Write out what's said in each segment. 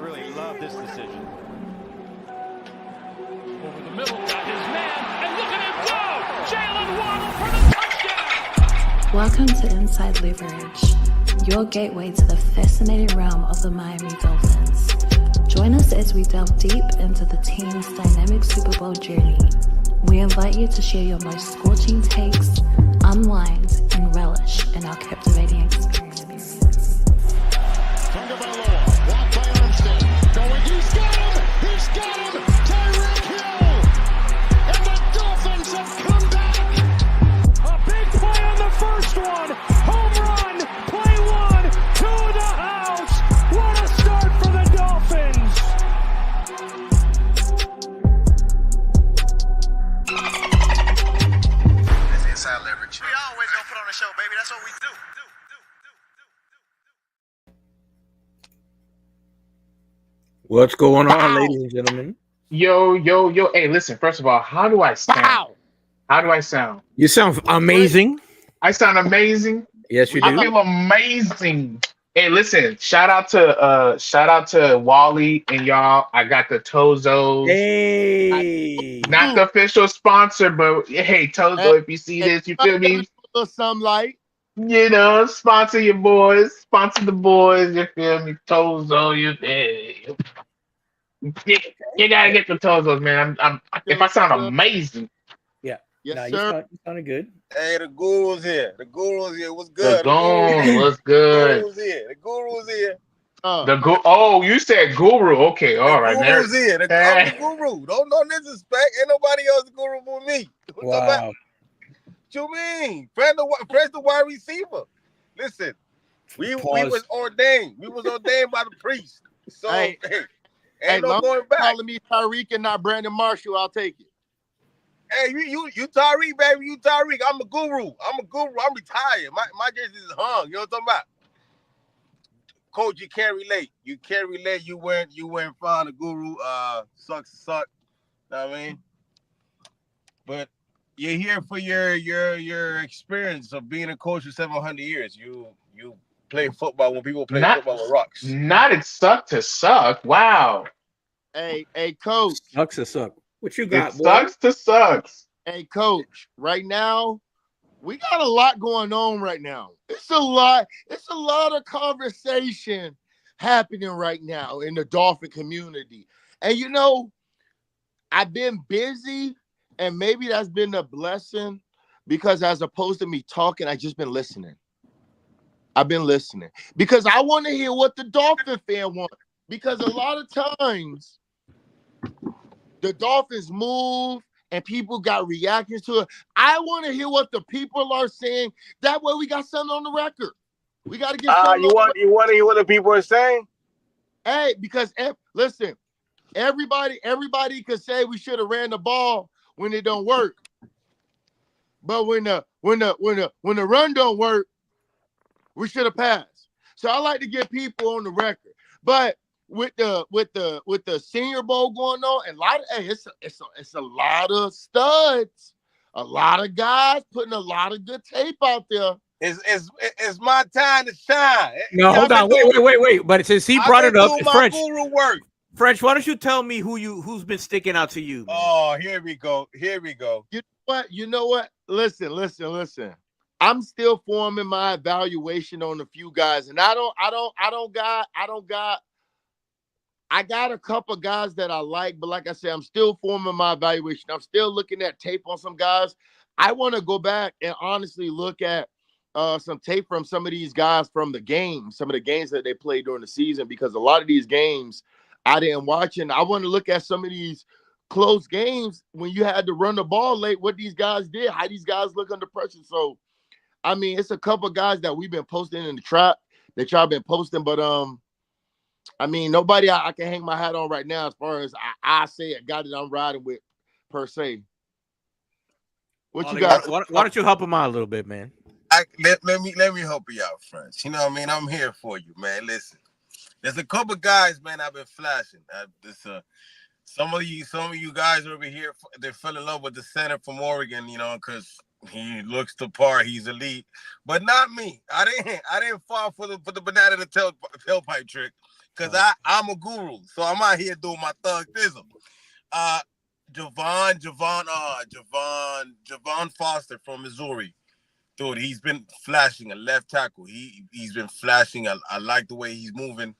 really love this decision. Over the middle, got his man, and look at him go! Jalen Waddle for the touchdown! Welcome to Inside Leverage, your gateway to the fascinating realm of the Miami Dolphins. Join us as we delve deep into the team's dynamic Super Bowl journey. We invite you to share your most scorching takes, unwind, and relish in our captivating experience. Tagovailoa, blocked by Armstead. Going, he's got him! He's got him! Tyreek Hill! And the Dolphins have come back! A big play on the first one! Home run! Play one! To the house! What a start for the Dolphins! It's Inside Leverage. We always gonna put on the show, baby. That's what we do. What's going on, ladies and gentlemen? Yo. Hey, listen, first of all, how do I sound? How do I sound? You sound amazing. I sound amazing. Yes, you I do. feel amazing. Hey, listen, shout out to Wally and y'all. I got the Tozos. Hey. Not the official sponsor, but hey, Tozo, if you see this, you feel me? Some light. You know, sponsor your boys, sponsor the boys, you feel me? Tozo, you gotta get the Tozos, man. I'm if I sound amazing. Yes, Nah, sir. you sounded good. Hey, the Guru's here. The Guru's here. What's good? The Goon, what's good? The Guru's here. The Guru's here. Oh, you said Guru. Okay, all right. The Guru's here. I'm Hey. the Guru. Don't no disrespect. Ain't nobody else the Guru but me. Wow. What you mean? Press the wide receiver. Listen, we was ordained. We was ordained by the priest. So Hey, ain't no going back. Calling me Tyreek and not Brandon Marshall, I'll take it. Hey, you Tyreek, baby. You Tyreek. I'm a guru. I'm retired. My jersey is hung. You know what I'm talking about? Coach, you can't relate. You can't relate. You weren't fond of guru. Sucks. Know what I mean? But you're here for your experience of being a coach for 700 years. You play football when people play football with rocks. Not it suck to suck. Wow. Hey, Coach. Sucks to suck. What you got, It boy? sucks to sucks. Hey, Coach. Right now, we got a lot going on right now. It's a lot of conversation happening right now in the Dolphin community. And you know, I've been busy, and maybe that's been a blessing because as opposed to me talking, I just been listening. I've been listening because I want to hear what the Dolphin fan wants. Because a lot of times the Dolphins move and people got reactions to it. I want to hear what the people are saying. That way we got something on the record. We got to get something. You want to hear what the people are saying? Hey, because listen, everybody can say we should have ran the ball when it don't work. But when the run don't work, we should have passed. So I like to get people on the record. But with the Senior Bowl going on, and it's a lot of studs, a lot of guys putting a lot of good tape out there. It's my time to shine. No, hold on. Wait. But since he brought it up, French. Guru work. French, why don't you tell me who's been sticking out to you? Man? Oh, here we go. You know what? Listen. I'm still forming my evaluation on a few guys, and I got a couple guys that I like, but like I said, I'm still forming my evaluation. I'm still looking at tape on some guys. I want to go back and honestly look at some tape from some of these guys from the games, some of the games that they played during the season, because a lot of these games I didn't watch, and I want to look at some of these close games when you had to run the ball late, what these guys did, how these guys look under pressure. So, I mean, it's a couple guys that we've been posting in the trap that y'all been posting, but I mean, nobody I can hang my hat on right now as far as I say a guy that I'm riding with per se. What you got? Why don't you help him out a little bit, man? Let me help you out, friends. You know what I mean? I'm here for you, man. Listen, there's a couple guys, man, I've been flashing. Some of you guys over here, they fell in love with the center from Oregon, you know, because He looks the part. He's elite, but not me. I didn't fall for the banana to tailpipe trick, because I'm a guru. So I'm out here doing my thug thizzle. Javon Foster from Missouri. Dude, he's been flashing a left tackle. He's been flashing. I like the way he's moving.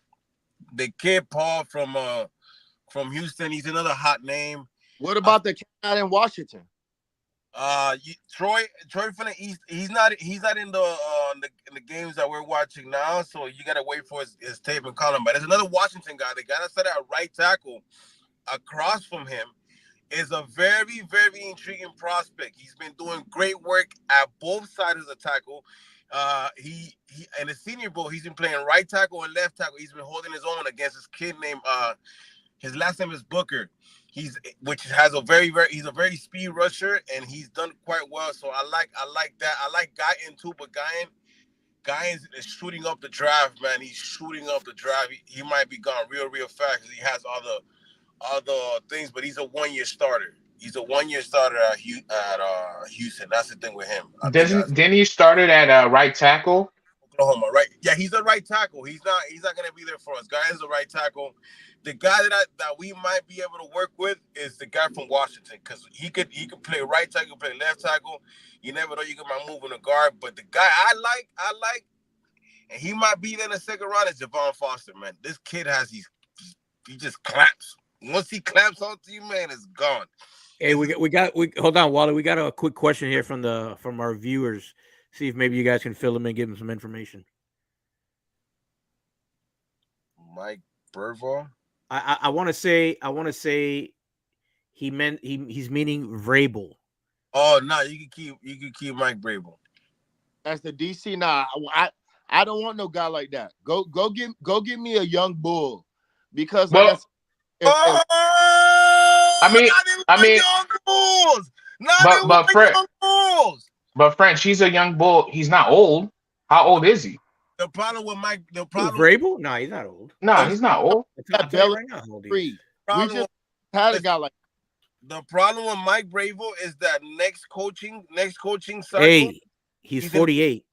The kid Paul from Houston, he's another hot name. What about the cat in Washington? Troy from the East. He's not in the games that we're watching now. So you gotta wait for his tape and call him. But there's another Washington guy. The guy that's at right tackle across from him is a very, very intriguing prospect. He's been doing great work at both sides of the tackle. He in the Senior Bowl, he's been playing right tackle and left tackle. He's been holding his own against this kid named his last name is Booker. He's a very speed rusher, and he's done quite well. So I like that. I like Guyton too, but Guyton is shooting up the draft, man. He's shooting up the draft. He might be gone real fast because he has all the things, but he's a 1-year starter. He's a 1-year starter at Houston. That's the thing with him. Didn't he started at right tackle? Oklahoma, right? Yeah, he's a right tackle. He's not gonna be there for us. Guyton's a right tackle. The guy that we might be able to work with is the guy from Washington, because he could play right tackle, play left tackle. You never know, you might move in a guard. But the guy I like, and he might be there in the second round, is Javon Foster, man. This kid he just claps. Once he claps onto you, man, it's gone. Hey, we hold on, Wally. We got a quick question here from our viewers. See if maybe you guys can fill them in, give them some information. Mike Burvall. I want to say he's meaning Vrabel. Oh no, you can keep Mike Vrabel. That's the DC. Nah, I don't want no guy like that. Go get me a young bull, because I mean, young bulls. But Fred, but French, he's a young bull. He's not old. How old is he? The problem with Mike, Vrabel? No, he's not old. No, he's not old. I'll tell you right now how old he is. We just had a guy like. The problem with Mike Vrabel is that next coaching cycle. Hey, he's 48.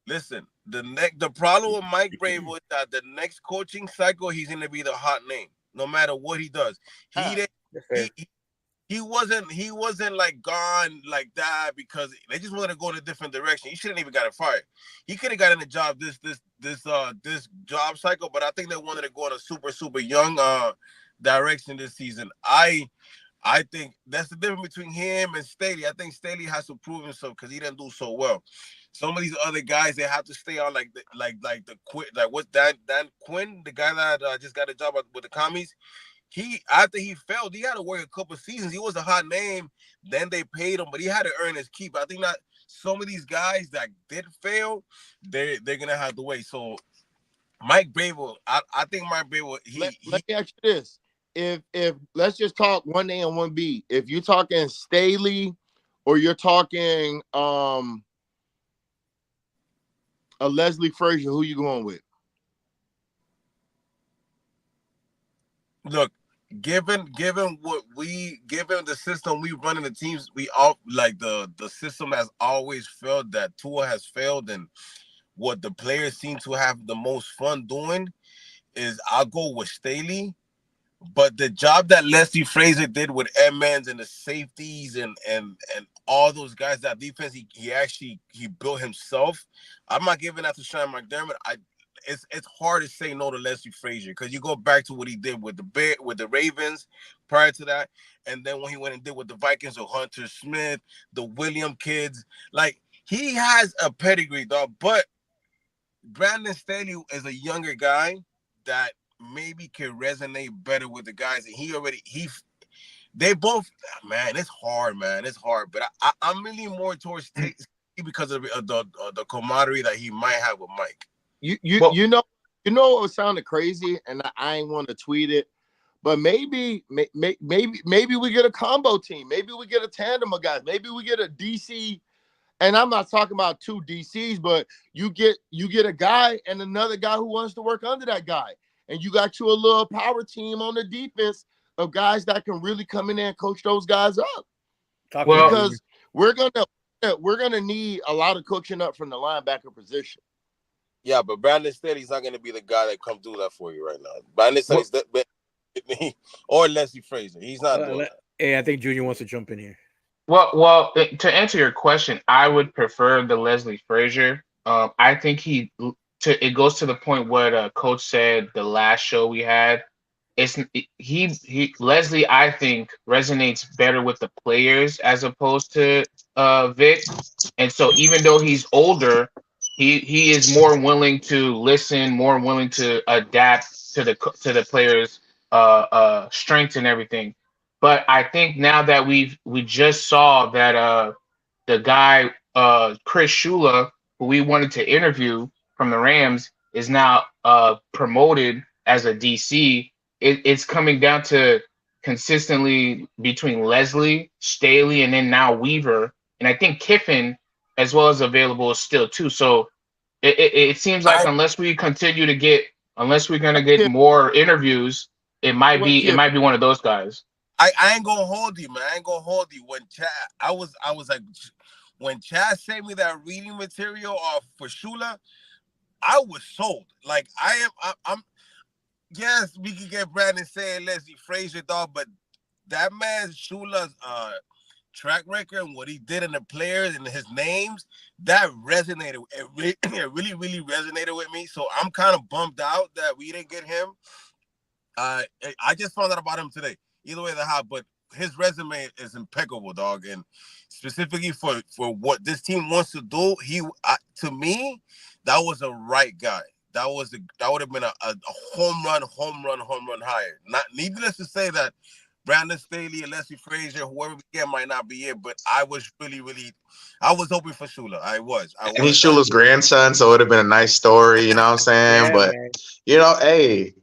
Listen, the problem with Mike Vrabel is that the next coaching cycle, he's going to be the hot name, no matter what he does. He wasn't like gone like that because they just wanted to go in a different direction. He shouldn't even got it fired. He could have gotten a job this job cycle, but I think they wanted to go in a super young direction this season. I think that's the difference between him and Staley. I think Staley has to prove himself because he didn't do so well. Some of these other guys, they have to stay on like what's Dan Quinn, the guy that just got a job with the commies. After he failed, he had to work a couple of seasons. He was a hot name. Then they paid him, but he had to earn his keep. I think that some of these guys that did fail, they're gonna have to wait. So Mike Vrabel, I think Mike Vrabel. Let me ask you this: if let's just talk 1A and 1B. If you're talking Staley, or you're talking a Leslie Frazier, who you going with? Look, given the system we run in the teams, we all like the system has always failed, that Tua has failed, and what the players seem to have the most fun doing is I'll go with Staley. But the job that Leslie Frazier did with Edmonds and the safeties and all those guys, that defense, he built himself. I'm not giving that to Sean McDermott. It's hard to say no to Leslie Frazier because you go back to what he did with the Ravens prior to that, and then when he went and did with the Vikings with Hunter Smith, the William kids, like he has a pedigree, dog. But Brandon Staley is a younger guy that maybe can resonate better with the guys, and they both, man, it's hard, but I'm really more towards Staley because of the camaraderie that he might have with Mike. You know what sounded crazy, and I ain't want to tweet it, but maybe we get a combo team. Maybe we get a tandem of guys. Maybe we get a DC, and I'm not talking about 2 DCs, but you get a guy and another guy who wants to work under that guy, and you got you a little power team on the defense of guys that can really come in there and coach those guys up. Well, because we're gonna we're gonna need a lot of coaching up from the linebacker position. Yeah, but Brandon Staley's not going to be the guy that come do that for you right now. Brandon Staley's or Leslie Frazier. He's not doing that. Hey, I think Junior wants to jump in here. Well, to answer your question, I would prefer the Leslie Frazier. I think it goes to the point what Coach said the last show we had. Leslie, I think, resonates better with the players as opposed to Vic. And so even though he's older, he is more willing to listen, more willing to adapt to the players' strengths and everything. But I think now that we just saw that the guy Chris Shula, who we wanted to interview from the Rams, is now promoted as a DC. It's coming down to consistently between Leslie, Staley, and then now Weaver, and I think Kiffin as well as available still too. So it seems like unless we're going to get more interviews, it might be one of those guys. I ain't gonna hold you, man. I ain't gonna hold you. When Chad, I was like, when Chad sent me that reading material for Shula, I was sold. Like I'm. Yes, we can get Brandon saying Leslie Frazier, dog, but that man Shula's track record and what he did in the players and his names, that resonated. It really, really resonated with me. So I'm kind of bummed out that we didn't get him. I just found out about him today. Either way, but his resume is impeccable, dog. And specifically for what this team wants to do, to me, that was a right guy. That would have been a home run hire. Not needless to say that Brandon Staley and Leslie Frazier, whoever we get, might not be it. But I was really, I was hoping for Shula. I was. And he's Shula's grandson, so it would have been a nice story. You know what I'm saying? Yeah, but man. Hey,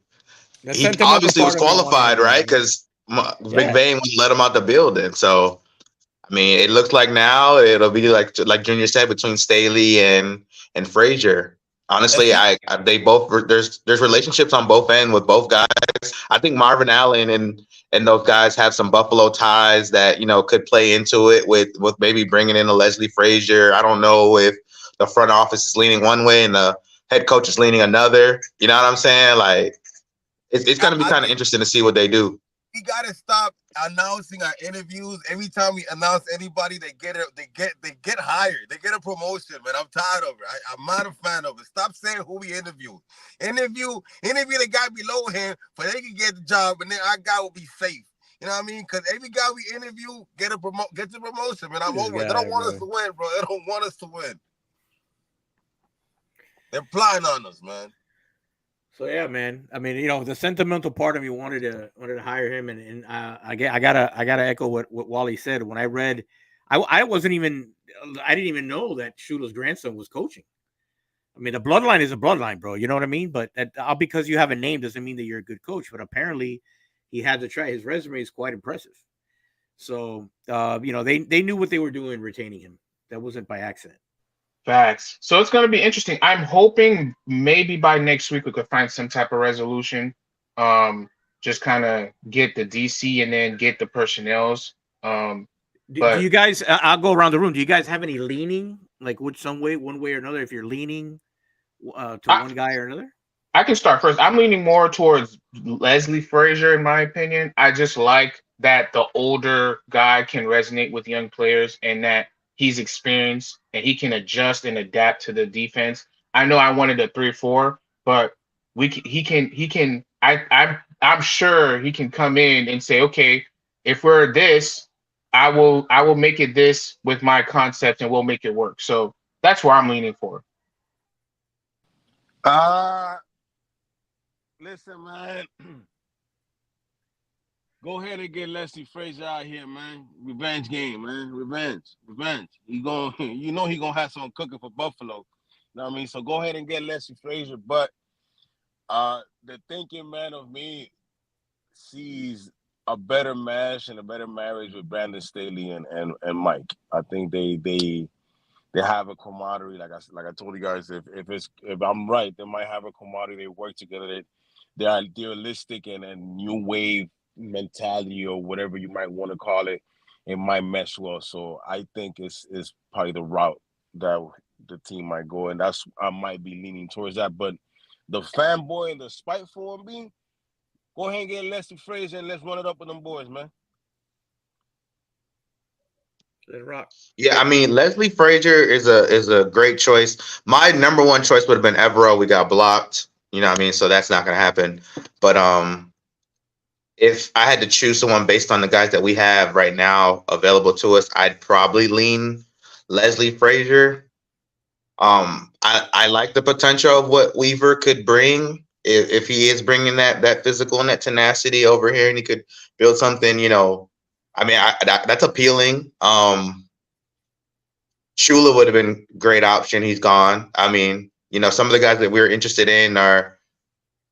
he obviously was qualified, right? Because Big Bang wouldn't let him out the building. So, I mean, it looks like now it'll be like Junior said, between Staley and Frazier. Honestly, they both there's relationships on both ends with both guys. I think Marvin Allen and those guys have some Buffalo ties that could play into it with maybe bringing in a Leslie Frazier. I don't know if the front office is leaning one way and the head coach is leaning another. You know what I'm saying? Like it's going to be kind of interesting to see what they do. We gotta stop announcing our interviews. Every time we announce anybody, they get hired. They get a promotion, man. I'm tired of it. I'm not a fan of it. Stop saying who we interview. Interview the guy below him, so they can get the job, and then our guy will be safe. You know what I mean? Because every guy we interview get the promotion, man. I'm over it. They don't want us to win, bro. They don't want us to win. They're plotting on us, man. So yeah, man. I mean, the sentimental part of me wanted to hire him, and I gotta echo what Wally said. When I read, I didn't even know that Shula's grandson was coaching. I mean, the bloodline is a bloodline, bro. You know what I mean? But because you have a name doesn't mean that you're a good coach. But apparently, he had to try. His resume is quite impressive. So they knew what they were doing retaining him. That wasn't by accident. Facts. So it's going to be interesting. I'm hoping maybe by next week we could find some type of resolution. Just kind of get the DC and then get the personnels. Do you guys? I'll go around the room. Do you guys have any leaning, like one way or another? If you're leaning to one guy or another, I can start first. I'm leaning more towards Leslie Frazier, in my opinion. I just like that the older guy can resonate with young players and that he's experienced and he can adjust and adapt to the defense. I know I wanted a 3-4, but I'm sure he can come in and say, okay, if we're this, I will make it this with my concept and we'll make it work. So that's where I'm leaning for. Listen, man. Go ahead and get Leslie Frazier out here, man. Revenge game, man. Revenge. He gonna have some cooking for Buffalo. You know what I mean? So go ahead and get Leslie Frazier. But the thinking man of me sees a better match and a better marriage with Brandon Staley and Mike. I think they have a camaraderie. Like I told you guys, if I'm right, they might have a camaraderie. They work together. They're idealistic and new wave mentality or whatever you might want to call it. it might mesh well. So I think it's probably the route that the team might go, and that's I might be leaning towards that. But the fanboy and the spiteful in me, go ahead and get Leslie Frazier and let's run it up with them boys, man. Yeah, I mean Leslie Frazier is a great choice. My number one choice would have been Evero. We got blocked. You know what I mean? So that's not gonna happen. But if I had to choose someone based on the guys that we have right now available to us, I'd probably lean Leslie Frazier. I like the potential of what Weaver could bring if he is bringing that physical and that tenacity over here, and he could build something. You know, I mean, that's appealing. Shula would have been a great option. He's gone. I mean, you know, some of the guys that we're interested in are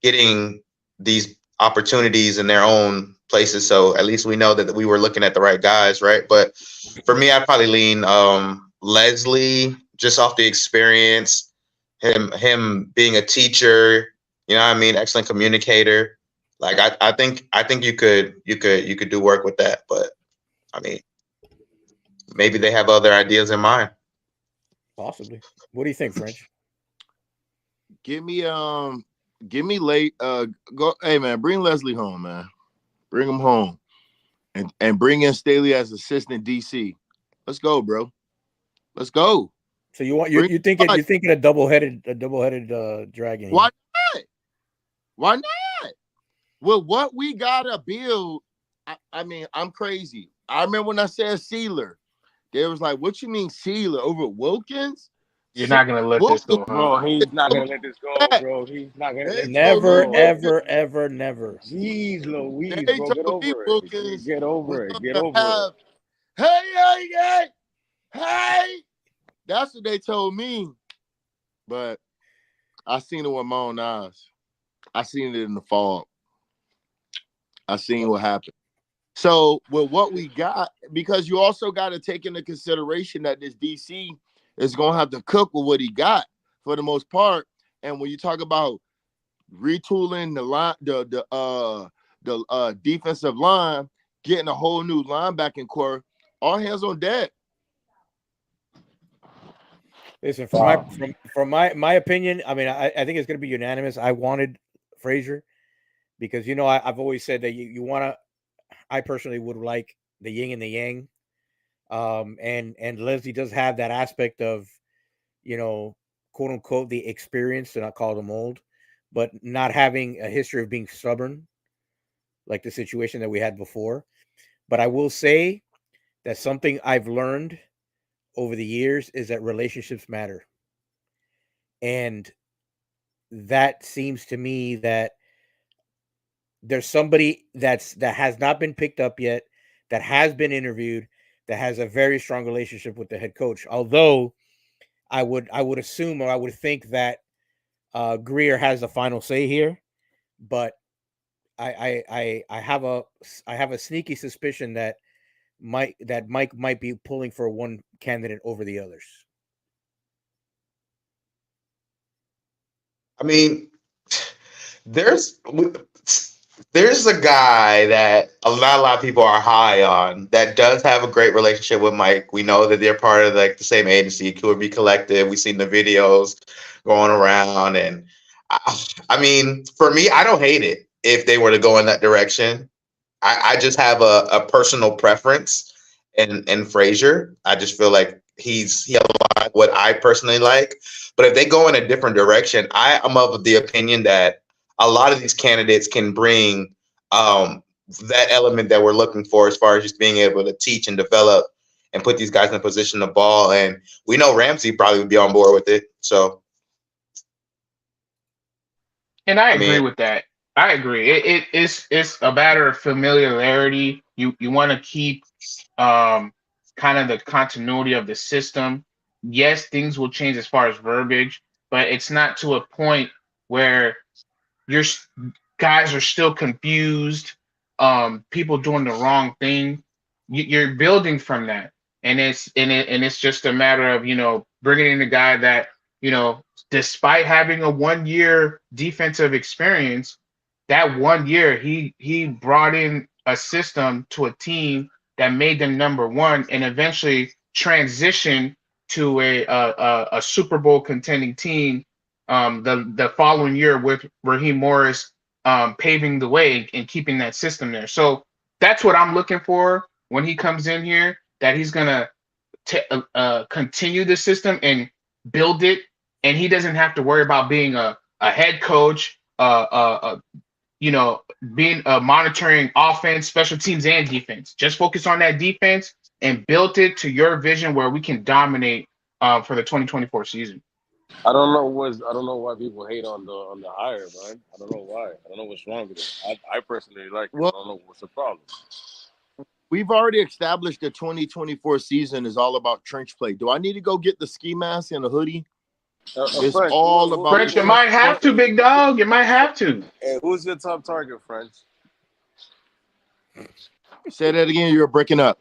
getting these opportunities in their own places. So at least we know that we were looking at the right guys, right? But for me, I'd probably lean Leslie just off the experience, him being a teacher, you know what I mean, excellent communicator. Like I think you could do work with that, but I mean, maybe they have other ideas in mind. Possibly. What do you think, French? Give me late. Go. Hey man, bring Leslie home, man. Bring him home, and bring in Staley as assistant DC. Let's go, bro. Let's go. So you're thinking a double-headed dragon. Why not? Why not? Well, what we gotta build. I mean, I'm crazy. I remember when I said Sealer. They was like, "What you mean Sealer over Wilkins?" You're not gonna let this go, huh? Bro, he's not gonna let this go, bro. He's not gonna let this Never, go. ever, never. Jeez Louise, They bro. Get told me over it. Wilkins Get over it. was Get gonna over it. have, hey. That's what they told me. But I seen it with my own eyes. I seen it in the fog. I seen what happened. So with what we got, because you also got to take into consideration that this DC is going to have to cook with what he got for the most part. And when you talk about retooling the line, the defensive line, getting a whole new linebacking core, all hands on deck. Listen, from my opinion, I mean, I think it's going to be unanimous. I wanted Frazier because, you know, I've always said that you want to. I personally would like the yin and the yang, and Leslie does have that aspect of, you know, quote unquote the experience, to not call them old, but not having a history of being stubborn, like the situation that we had before. But I will say that something I've learned over the years is that relationships matter. And that seems to me that there's somebody that has not been picked up yet, that has been interviewed, that has a very strong relationship with the head coach. Although I would assume, or I would think that Grier has the final say here, but I have a sneaky suspicion that Mike might be pulling for one candidate over the others. I mean, there's a guy that not a lot of people are high on that does have a great relationship with Mike. We know that they're part of like the same agency, QB Collective. We've seen the videos going around, and I mean, for me, I don't hate it if they were to go in that direction. I just have a personal preference in Frazier. I just feel like he aligns what I personally like. But if they go in a different direction, I am of the opinion that a lot of these candidates can bring that element that we're looking for as far as just being able to teach and develop and put these guys in a position to ball. And we know Ramsey probably would be on board with it. So, and I agree with that. I agree. It's a matter of familiarity. You want to keep kind of the continuity of the system. Yes, things will change as far as verbiage, but it's not to a point where your guys are still confused. People doing the wrong thing. You're building from that, and it's just a matter of, you know, bringing in a guy that, you know, despite having a 1 year defensive experience, that 1 year he brought in a system to a team that made them number one, and eventually transition to a Super Bowl contending team the following year with Raheem Morris paving the way and keeping that system there. So that's what I'm looking for when he comes in here, that he's gonna continue the system and build it, and he doesn't have to worry about being a head coach, being monitoring offense, special teams, and defense. Just focus on that defense and build it to your vision where we can dominate for the 2024 season. I don't know why people hate on the hire, man. I don't know why. I don't know what's wrong with it. I personally like it. I don't know what's the problem. We've already established the 2024 season is all about trench play. Do I need to go get the ski mask and the hoodie? It's French, all about French. You might have to, big dog. You might have to. Hey, who's your top target, French? Say that again. You're breaking up.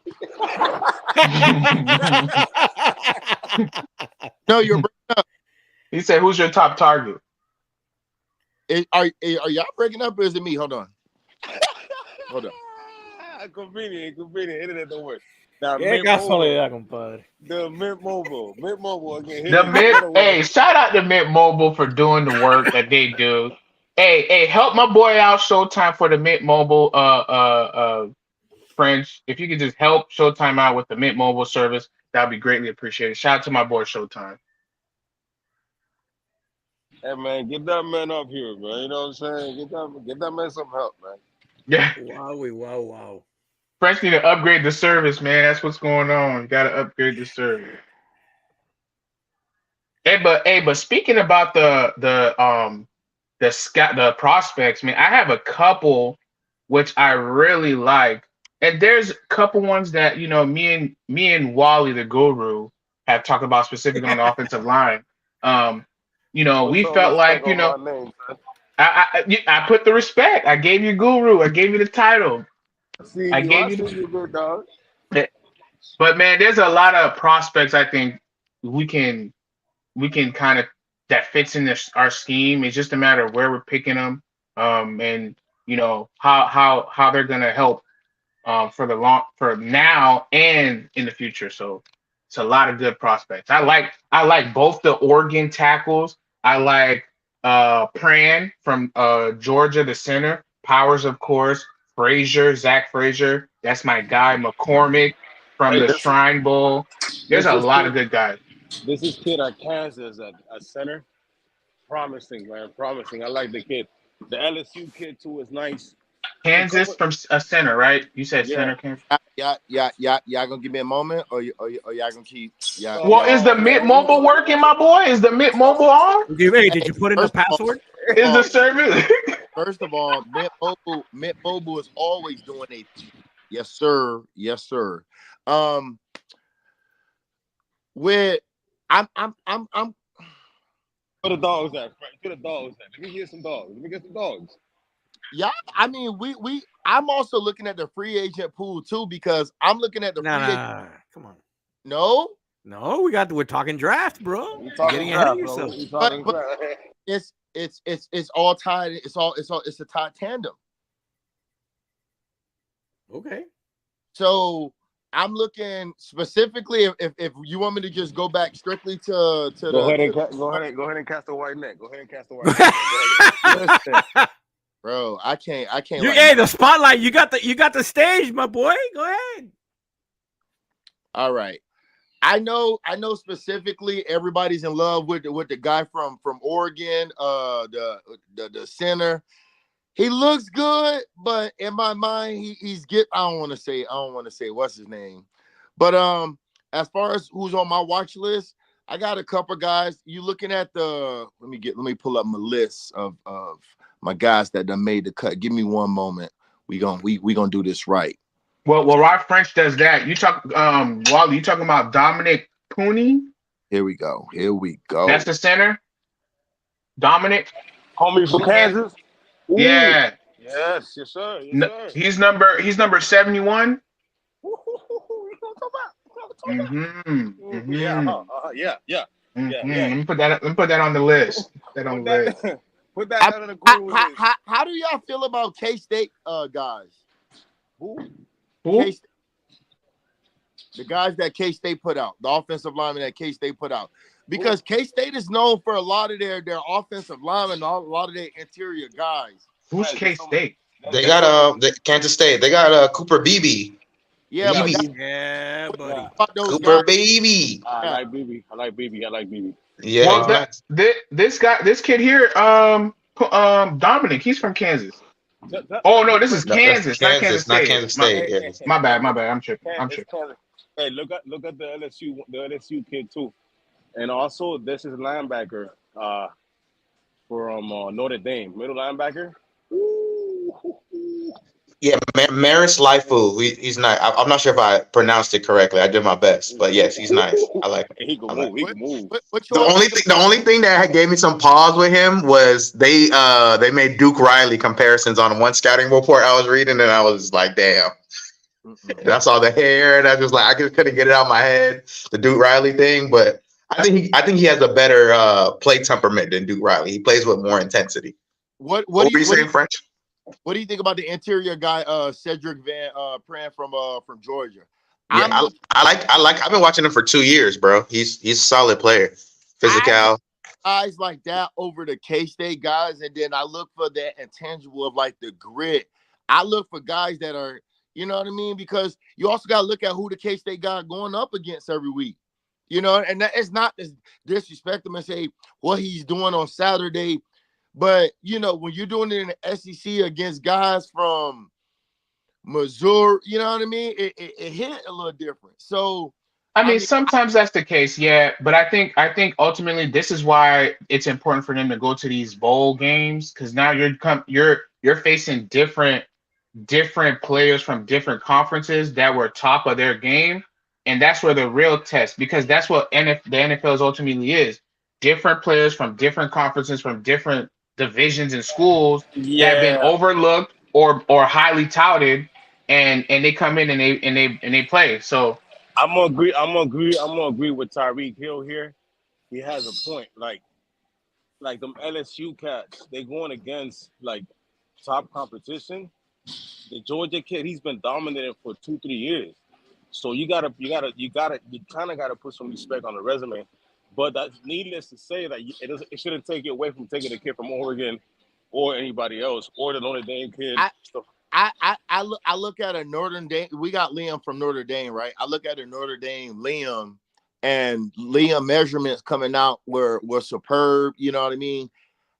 No, you're breaking up. He said, "Who's your top target?" Are y'all breaking up or is it me? Hold on. Convenient. Internet don't work. Now, ¿Qué casualidad, compadre? The Mint Mobile again. Hey, shout out to Mint Mobile for doing the work that they do. Hey, help my boy out, Showtime, for the Mint Mobile. French, if you could just help Showtime out with the Mint Mobile service, that'd be greatly appreciated. Shout out to my boy Showtime. Hey man, get that man up here, man. You know what I'm saying? Get that man some help, man. Yeah. Wow. French need to upgrade the service, man. That's what's going on. You gotta upgrade the service. Hey, but speaking about the prospects, man, I have a couple which I really like, and there's a couple ones that me and Wally the Guru have talked about specifically on the offensive line. We felt like I put the respect. I gave you Guru. I gave you the title. I gave you the good dog. But man, there's a lot of prospects I think we can kind of that fits in our scheme. It's just a matter of where we're picking them, and how they're gonna help for now and in the future. So it's a lot of good prospects. I like both the Oregon tackles. I like Pran from Georgia, the center. Powers, of course. Zach Frazier. That's my guy. McCormick from the Shrine Bowl. There's a lot of good guys. This is kid at Kansas at center. Promising, man. Promising. I like the kid. The LSU kid too is nice. Kansas from a center, right? You said center, Kansas. Yeah. Y'all gonna give me a moment, or y'all gonna keep? Yeah. Well, is the Mint Mobile working, my boy? Is the Mint Mobile on? Hey, did you put in the password? Is the service? First of all, Mint Mobile is always doing a yes, sir. With I'm Where the dogs at? Where the dogs at? Let me get some dogs. Yeah, I mean, I'm also looking at the free agent pool too, because I'm looking at the free agent. Come on. No, we're talking draft, bro. We're talking ahead of draft, yourself. But it's all tied. It's a tied tandem. Okay. So I'm looking specifically if you want me to just go back strictly to go ahead and cast a white net. Listen, bro, I can't. Hey, the spotlight. You got the stage, my boy. Go ahead. All right. I know specifically everybody's in love with the guy from Oregon, the center. He looks good, but in my mind, he's I don't want to say what's his name. But as far as who's on my watch list, I got a couple guys. You looking at let me pull up my list of my guys that done made the cut. Give me one moment. We gonna do this right. Well, Rob French does that. You talk, Wally. You talking about Dominic Cooney? Here we go. That's the center. Dominic, homie from Kansas. Ooh. Yeah. Yes, sir. He's number 71. Yeah. Let me put that on the list. Put that on the Google list. How do y'all feel about K-State guys? Who? The guys that K-State put out, the offensive linemen that K-State put out. Because K-State is known for a lot of their offensive linemen, a lot of their interior guys. Who's K-State? They got Kansas State. They got Cooper Beebe. Yeah, Beebe. buddy. Cooper Beebe. I like Beebe. Yeah. Well, this kid here, Dominic, he's from Kansas. Oh no, this is Kansas, not Kansas State. Not Kansas State. My bad. I'm tripping. Hey, look at the LSU kid too, and also this is linebacker from Notre Dame, middle linebacker. Yeah, Maris Lifu. He's nice. I'm not sure if I pronounced it correctly. I did my best, but yes, he's nice. I like him. He can move. He can move. The only thing that gave me some pause with him was they made Duke Riley comparisons on one scouting report I was reading, and I was like, damn. And I saw the hair, and I just like I just couldn't get it out of my head, the Duke Riley thing. But I think he has a better play temperament than Duke Riley. He plays with more intensity. What were you saying, French? What do you think about the interior guy, Cedric Van Pran from Georgia? Yeah, I've been watching him for 2 years, bro. He's a solid player. Physical. Guys like that over the K-State guys, and then I look for that intangible of like the grit. I look for guys that are, you know what I mean? Because you also got to look at who the K-State guy going up against every week. You know, and that it's not to disrespect him and say what he's doing on Saturday. But, you know, when you're doing it in the SEC against guys from Missouri, you know what I mean? It hit a little different. So, I mean, sometimes that's the case, yeah. But I think ultimately this is why it's important for them to go to these bowl games, because now you're facing different players from different conferences that were top of their game, and that's where the real test, because that's what the NFL ultimately is. Different players from different conferences, from different divisions and schools that have been overlooked or highly touted, and they come in and they play. So I'm gonna agree with Tyreek Hill here. He has a point. Like them LSU cats, they going against like top competition. The Georgia kid, he's been dominating for 2-3 years. So you kind of gotta put some respect on the resume. But that's needless to say that it shouldn't take you away from taking a kid from Oregon or anybody else or the Notre Dame kid. I look at a Notre Dame. We got Liam from Notre Dame, right? I look at a Notre Dame Liam, and Liam measurements coming out were superb. You know what I mean?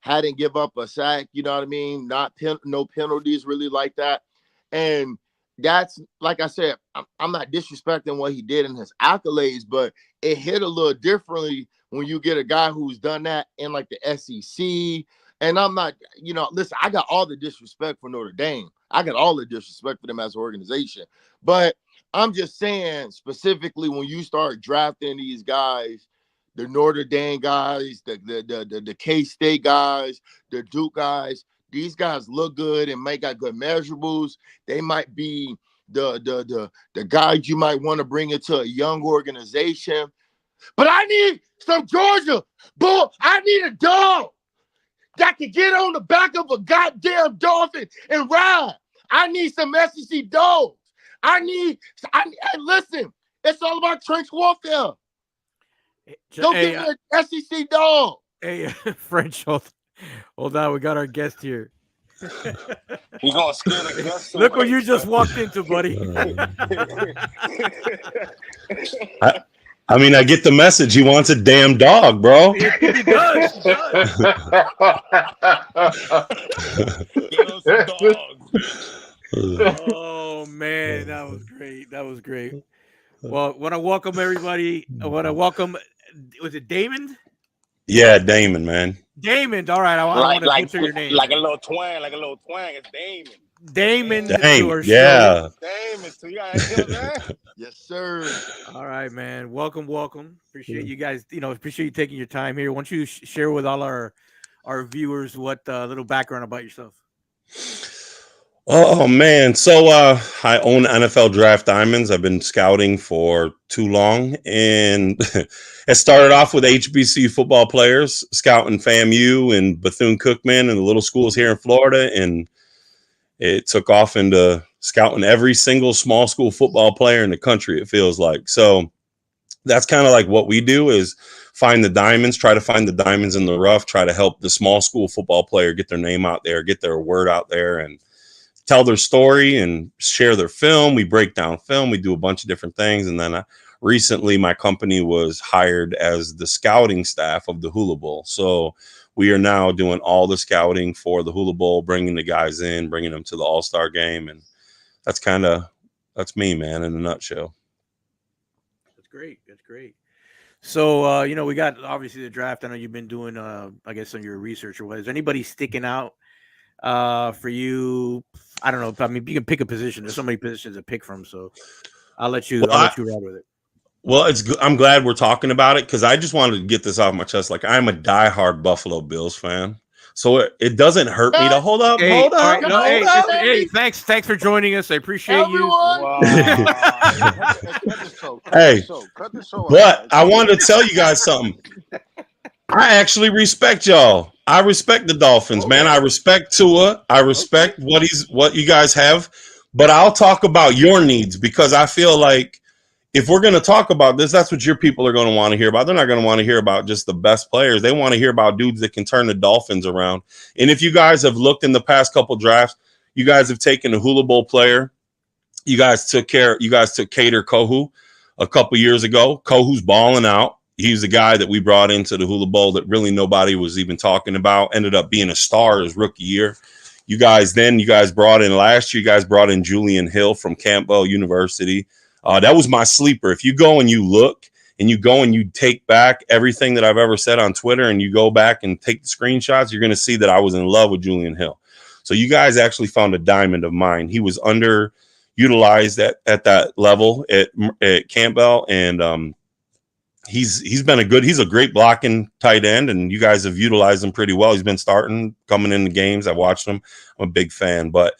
Hadn't give up a sack. You know what I mean? No penalties really like that. And that's, like I said, I'm not disrespecting what he did in his accolades, but it hit a little differently when you get a guy who's done that in like the SEC. And I'm not, you know, listen, I got all the disrespect for Notre Dame. I got all the disrespect for them as an organization. But I'm just saying, specifically, when you start drafting these guys, the Notre Dame guys, the K-State guys, the Duke guys, these guys look good and might got good measurables. They might be the guys you might want to bring into a young organization. But I need some Georgia bull. I need a dog that can get on the back of a goddamn dolphin and ride. I need some SEC dogs. Listen, it's all about trench warfare. Don't give me an SEC dog. Hey, French, hold on. We got our guest here. He's gonna scare the guest. Look what you just walked into, buddy. I mean, I get the message. He wants a damn dog, bro. He does. Oh man, that was great. Well, I want to welcome everybody. I want to welcome. Was it Damon? Yeah, Damon, man. Damon. All right, I want to butcher your name. Like a little twang. It's Damon. Damon. Yeah. Damon. So you guys hear that? Yes, sir. All right, man. Welcome. Appreciate you guys. Appreciate you taking your time here. Why don't you share with all our viewers what little background about yourself? Oh man, so I own NFL Draft Diamonds. I've been scouting for too long, and it started off with HBC football players, scouting FAMU and Bethune-Cookman and the little schools here in Florida, and it took off into scouting every single small school football player in the country, it feels like. So that's kind of like what we do, is find the diamonds, try to find the diamonds in the rough, try to help the small school football player get their name out there, get their word out there, and tell their story and share their film. We break down film. We do a bunch of different things. And then recently my company was hired as the scouting staff of the Hula Bowl. So we are now doing all the scouting for the Hula Bowl, bringing the guys in, bringing them to the All-Star game. And that's me, man, in a nutshell. That's great. That's great. So, we got obviously the draft. I know you've been doing, I guess, some of your research or what. Is anybody sticking out for you? I don't know. I mean, you can pick a position. There's so many positions to pick from. So I'll let you ride with it. Well, it's good. I'm glad we're talking about it, because I just wanted to get this off my chest. Like, I'm a diehard Buffalo Bills fan. So it doesn't hurt me to hold up. Hey, thanks for joining us. I appreciate you. Wow. Hey, but I wanted to tell you guys something. I actually respect y'all. I respect the Dolphins, man. I respect Tua. I respect what you guys have. But I'll talk about your needs, because I feel like if we're going to talk about this, that's what your people are going to want to hear about. They're not going to want to hear about just the best players. They want to hear about dudes that can turn the Dolphins around. And if you guys have looked in the past couple drafts, you guys have taken a Hula Bowl player. You guys took Kader Kohou a couple years ago. Kohou's balling out. He's the guy that we brought into the Hula Bowl that really nobody was even talking about. Ended up being a star his rookie year. You guys brought in last year, you guys brought in Julian Hill from Campbell University. That was my sleeper. If you go and you look and you go and you take back everything that I've ever said on Twitter and you go back and take the screenshots, you're going to see that I was in love with Julian Hill. So you guys actually found a diamond of mine. He was underutilized at that level at Campbell, and he's a great blocking tight end, and you guys have utilized him pretty well. He's been coming in the games. I've watched him. I'm a big fan, but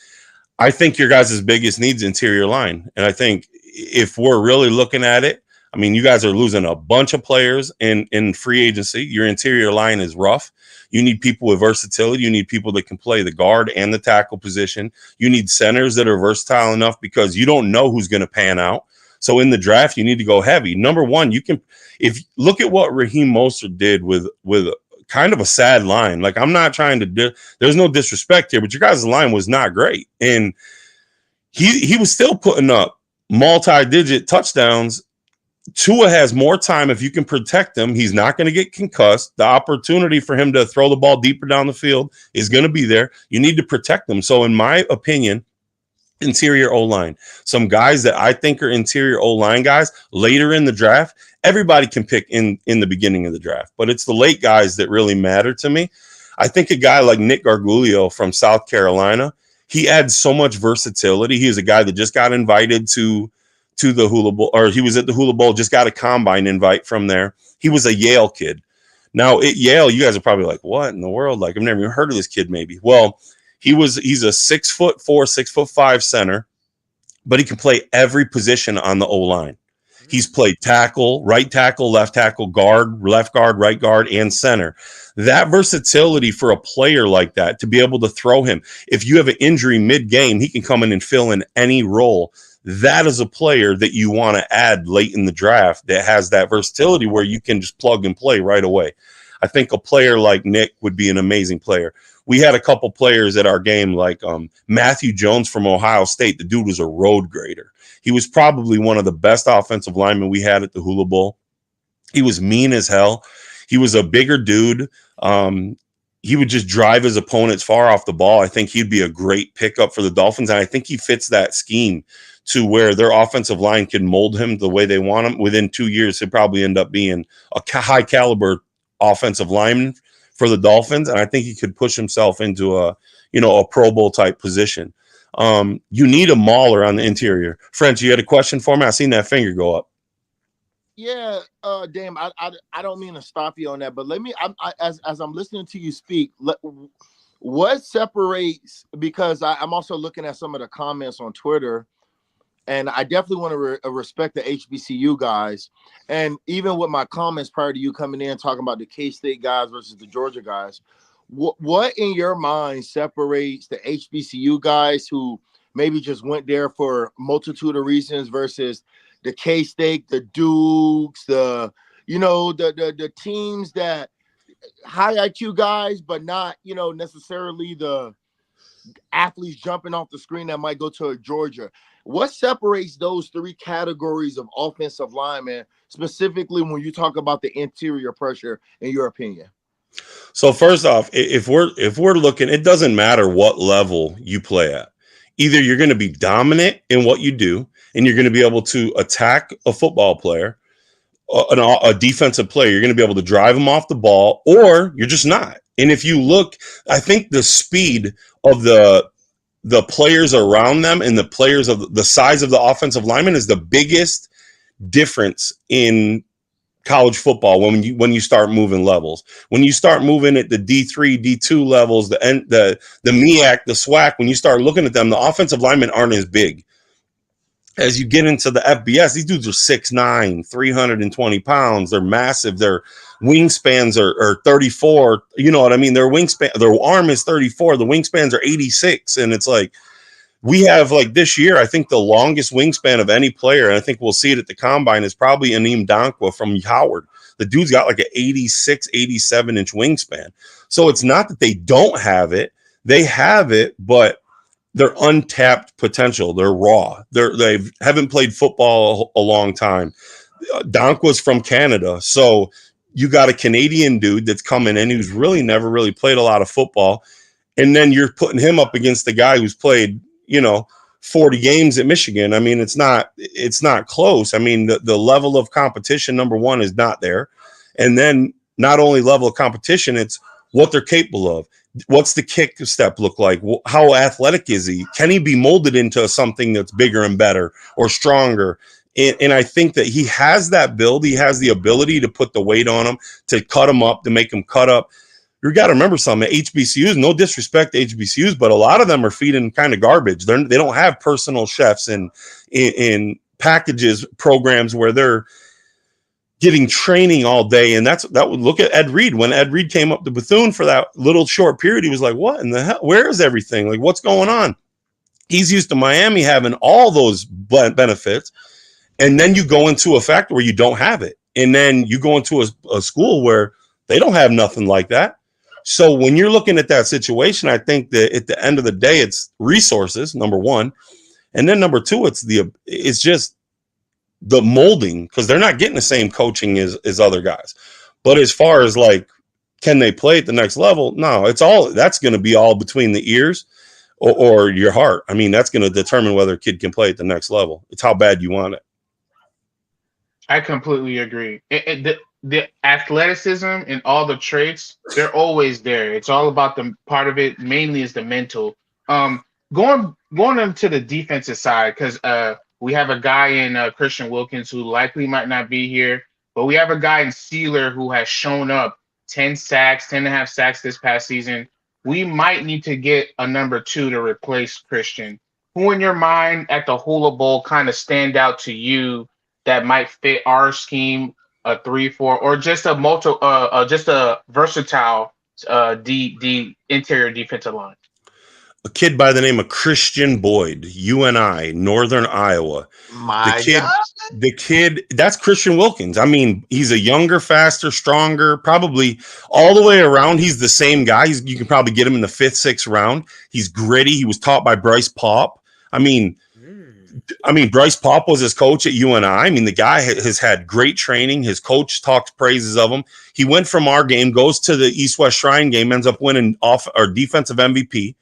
I think your guys' biggest needs interior line. And I think if we're really looking at it, I mean, you guys are losing a bunch of players in free agency. Your interior line is rough. You need people with versatility. You need people that can play the guard and the tackle position. You need centers that are versatile enough, because you don't know who's going to pan out. So in the draft, you need to go heavy. Number one, look at what Raheem Mostert did with kind of a sad line. Like, I'm not trying to there's no disrespect here, but your guys' line was not great. And he was still putting up multi-digit touchdowns. Tua has more time if you can protect him. He's not going to get concussed. The opportunity for him to throw the ball deeper down the field is going to be there. You need to protect him. So in my opinion, interior O-line, some guys that I think are interior O-line guys later in the draft, everybody can pick in the beginning of the draft, but it's the late guys that really matter to me. I think a guy like Nick Gargiulo from South Carolina, he adds so much versatility. He is a guy that just got invited to the Hula Bowl, or he was at the Hula Bowl, just got a combine invite from there. He was a Yale kid. Now at Yale, you guys are probably like, what in the world? Like, I've never even heard of this kid maybe. Well, he's a 6'4", 6'5" center, but he can play every position on the O-line. He's played tackle, right tackle, left tackle, guard, left guard, right guard, and center. That versatility for a player like that, to be able to throw him, if you have an injury mid-game, he can come in and fill in any role. That is a player that you want to add late in the draft that has that versatility where you can just plug and play right away. I think a player like Nick would be an amazing player. We had a couple players at our game, like Matthew Jones from Ohio State. The dude was a road grader. He was probably one of the best offensive linemen we had at the Hula Bowl. He was mean as hell. He was a bigger dude. He would just drive his opponents far off the ball. I think he'd be a great pickup for the Dolphins, and I think he fits that scheme to where their offensive line can mold him the way they want him. Within 2 years, he'll probably end up being a high caliber offensive lineman for the Dolphins, and I think he could push himself into a Pro Bowl type position. You need a mauler on the interior. French, you had a question for me? I seen that finger go up. Yeah, damn. I don't mean to stop you on that, but let me. As I'm listening to you speak, what separates? Because I'm also looking at some of the comments on Twitter, and I definitely want to respect the HBCU guys. And even with my comments prior to you coming in talking about the K-State guys versus the Georgia guys, what in your mind separates the HBCU guys who maybe just went there for multitude of reasons versus the K-State, the Dukes, the teams that high IQ guys, but not, necessarily the athletes jumping off the screen that might go to a Georgia. What separates those three categories of offensive linemen, specifically when you talk about the interior pressure, in your opinion? So first off, if we're looking, it doesn't matter what level you play at. Either you're going to be dominant in what you do, and you're going to be able to attack a football player, a defensive player. You're going to be able to drive them off the ball, or you're just not. And if you look, I think the speed of the players around them and the players of the size of the offensive lineman is the biggest difference in college football when you start moving levels. When you start moving at the D3, D2 levels, the MEAC, the SWAC, when you start looking at them, the offensive linemen aren't as big. As you get into the FBS, these dudes are 6'9", 320 pounds. They're massive. Their wingspans are 34. You know what I mean? Their arm is 34. The wingspans are 86. And it's like, we have, like, this year, I think the longest wingspan of any player, and I think we'll see it at the combine, is probably Aneem Dankwa from Howard. The dude's got like an 86, 87-inch wingspan. So it's not that they don't have it. They have it, but they're untapped potential. They're raw. They haven't played football a long time. Dankwa's from Canada. So you got a Canadian dude that's coming in who's really never really played a lot of football. And then you're putting him up against the guy who's played, 40 games at Michigan. I mean, it's not close. I mean, the level of competition, number one, is not there. And then not only level of competition, it's what they're capable of. What's the kick step look like? How athletic is he? Can he be molded into something that's bigger and better or stronger? And I think that he has that build. He has the ability to put the weight on him, to cut him up, to make him cut up. You got to remember something. HBCUs, no disrespect to HBCUs, but a lot of them are feeding kind of garbage. They don't have personal chefs and in packages programs where they're getting training all day. And that would look at Ed Reed. When Ed Reed came up to Bethune for that little short period, he was like, what in the hell? Where is everything? Like, what's going on? He's used to Miami having all those benefits. And then you go into a factor where you don't have it. And then you go into a school where they don't have nothing like that. So when you're looking at that situation, I think that at the end of the day, it's resources, number one. And then number two, it's just the molding, because they're not getting the same coaching as other guys. But as far as, like, can they play at the next level? No, that's going to be all between the ears or your heart. I mean, that's going to determine whether a kid can play at the next level. It's how bad you want it. I completely agree. The athleticism and all the traits, they're always there. It's all about the part of it, mainly is the mental. Going into the defensive side, because we have a guy in Christian Wilkins who likely might not be here, but we have a guy in Sealer who has shown up 10 and a half sacks this past season. We might need to get a number 2 to replace Christian. Who in your mind at the Hula Bowl kind of stand out to you that might fit our scheme, a 3-4, or just a versatile interior defensive line? A kid by the name of Christian Boyd, UNI, Northern Iowa. The kid, that's Christian Wilkins. I mean, he's a younger, faster, stronger, probably all the way around. He's the same guy. You can probably get him in the 5th, 6th round. He's gritty. He was taught by Bryce Paup. I mean, Bryce Paup was his coach at UNI. I mean, the guy has had great training. His coach talks praises of him. He went from our game, goes to the East-West Shrine game, ends up winning defensive MVP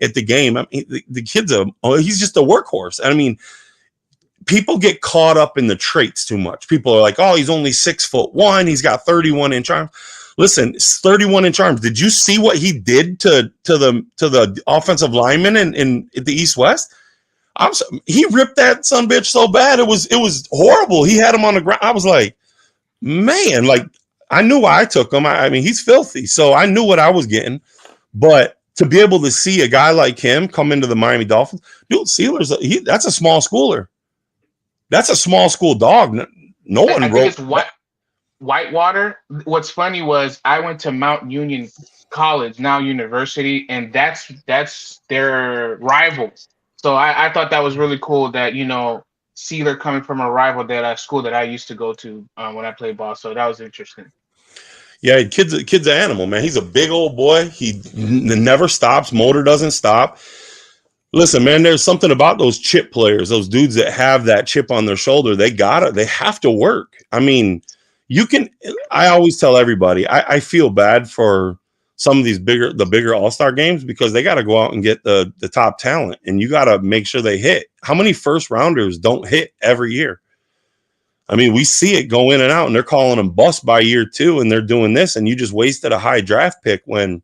at the game. I mean, the kid's he's just a workhorse. I mean, people get caught up in the traits too much. People are like, oh, he's only 6'1". He's got 31-inch arms. Listen, 31-inch arms. Did you see what he did to the offensive lineman in the East-West? He ripped that sumbitch so bad it was horrible. He had him on the ground. I was like, man, like, I knew why I took him. I mean, he's filthy, so I knew what I was getting. But to be able to see a guy like him come into the Miami Dolphins, dude, Sealer's that's a small schooler. That's a small school dog. No one wrote. It's Whitewater. What's funny was I went to Mount Union College, now university, and that's their rival. So I thought that was really cool that, Sealer coming from a rival that school that I used to go to when I played ball. So that was interesting. Yeah, kid's an animal, man. He's a big old boy. He never stops. Motor doesn't stop. Listen, man, there's something about those chip players, those dudes that have that chip on their shoulder. They have to work. I mean, I always tell everybody, I feel bad for some of the bigger all-star games because they got to go out and get the top talent, and you got to make sure they hit. How many first rounders don't hit every year? I mean, we see it go in and out, and they're calling them bust by year 2, and they're doing this, and you just wasted a high draft pick when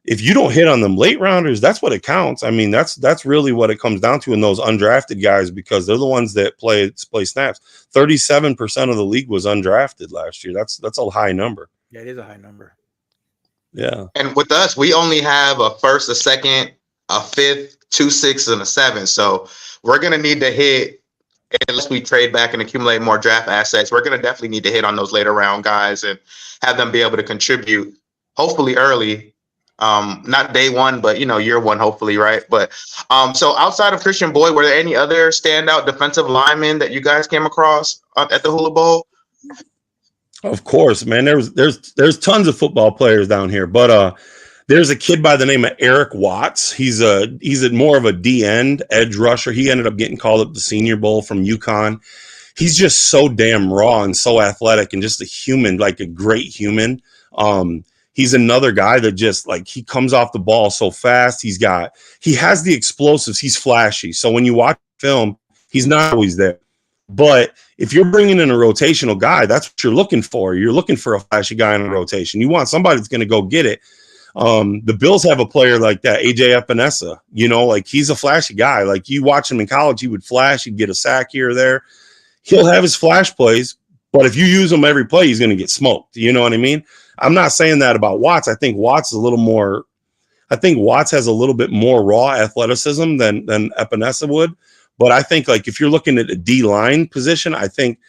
if you don't hit on them late rounders, that's what it counts. I mean, that's really what it comes down to in those undrafted guys because they're the ones that play snaps. 37% of the league was undrafted last year. That's a high number. Yeah, it is a high number. Yeah. And with us, we only have a first, a second, a fifth, 2 6, and a 7. So we're going to need to hit, unless we trade back and accumulate more draft assets, we're going to definitely need to hit on those later round guys and have them be able to contribute, hopefully early. Not day one, but year one, hopefully, right? But so outside of Christian Boyd, were there any other standout defensive linemen that you guys came across at the Hula Bowl? Of course, man. There's tons of football players down here, but there's a kid by the name of Eric Watts. He's more of a D end edge rusher. He ended up getting called up to the Senior Bowl from UConn. He's just so damn raw and so athletic and just a human, like a great human. He's another guy that just he comes off the ball so fast. He has the explosives. He's flashy. So when you watch film, he's not always there. But if you're bringing in a rotational guy, that's what you're looking for. You're looking for a flashy guy in a rotation. You want somebody that's going to go get it. The Bills have a player like that, AJ Epinesa. He's a flashy guy. You watch him in college, he would flash. He'd get a sack here or there. He'll have his flash plays, but if you use him every play, he's going to get smoked. You know what I mean? I'm not saying that about Watts. I think Watts has a little bit more raw athleticism than Epinesa would. But I think if you're looking at a D-line position, I think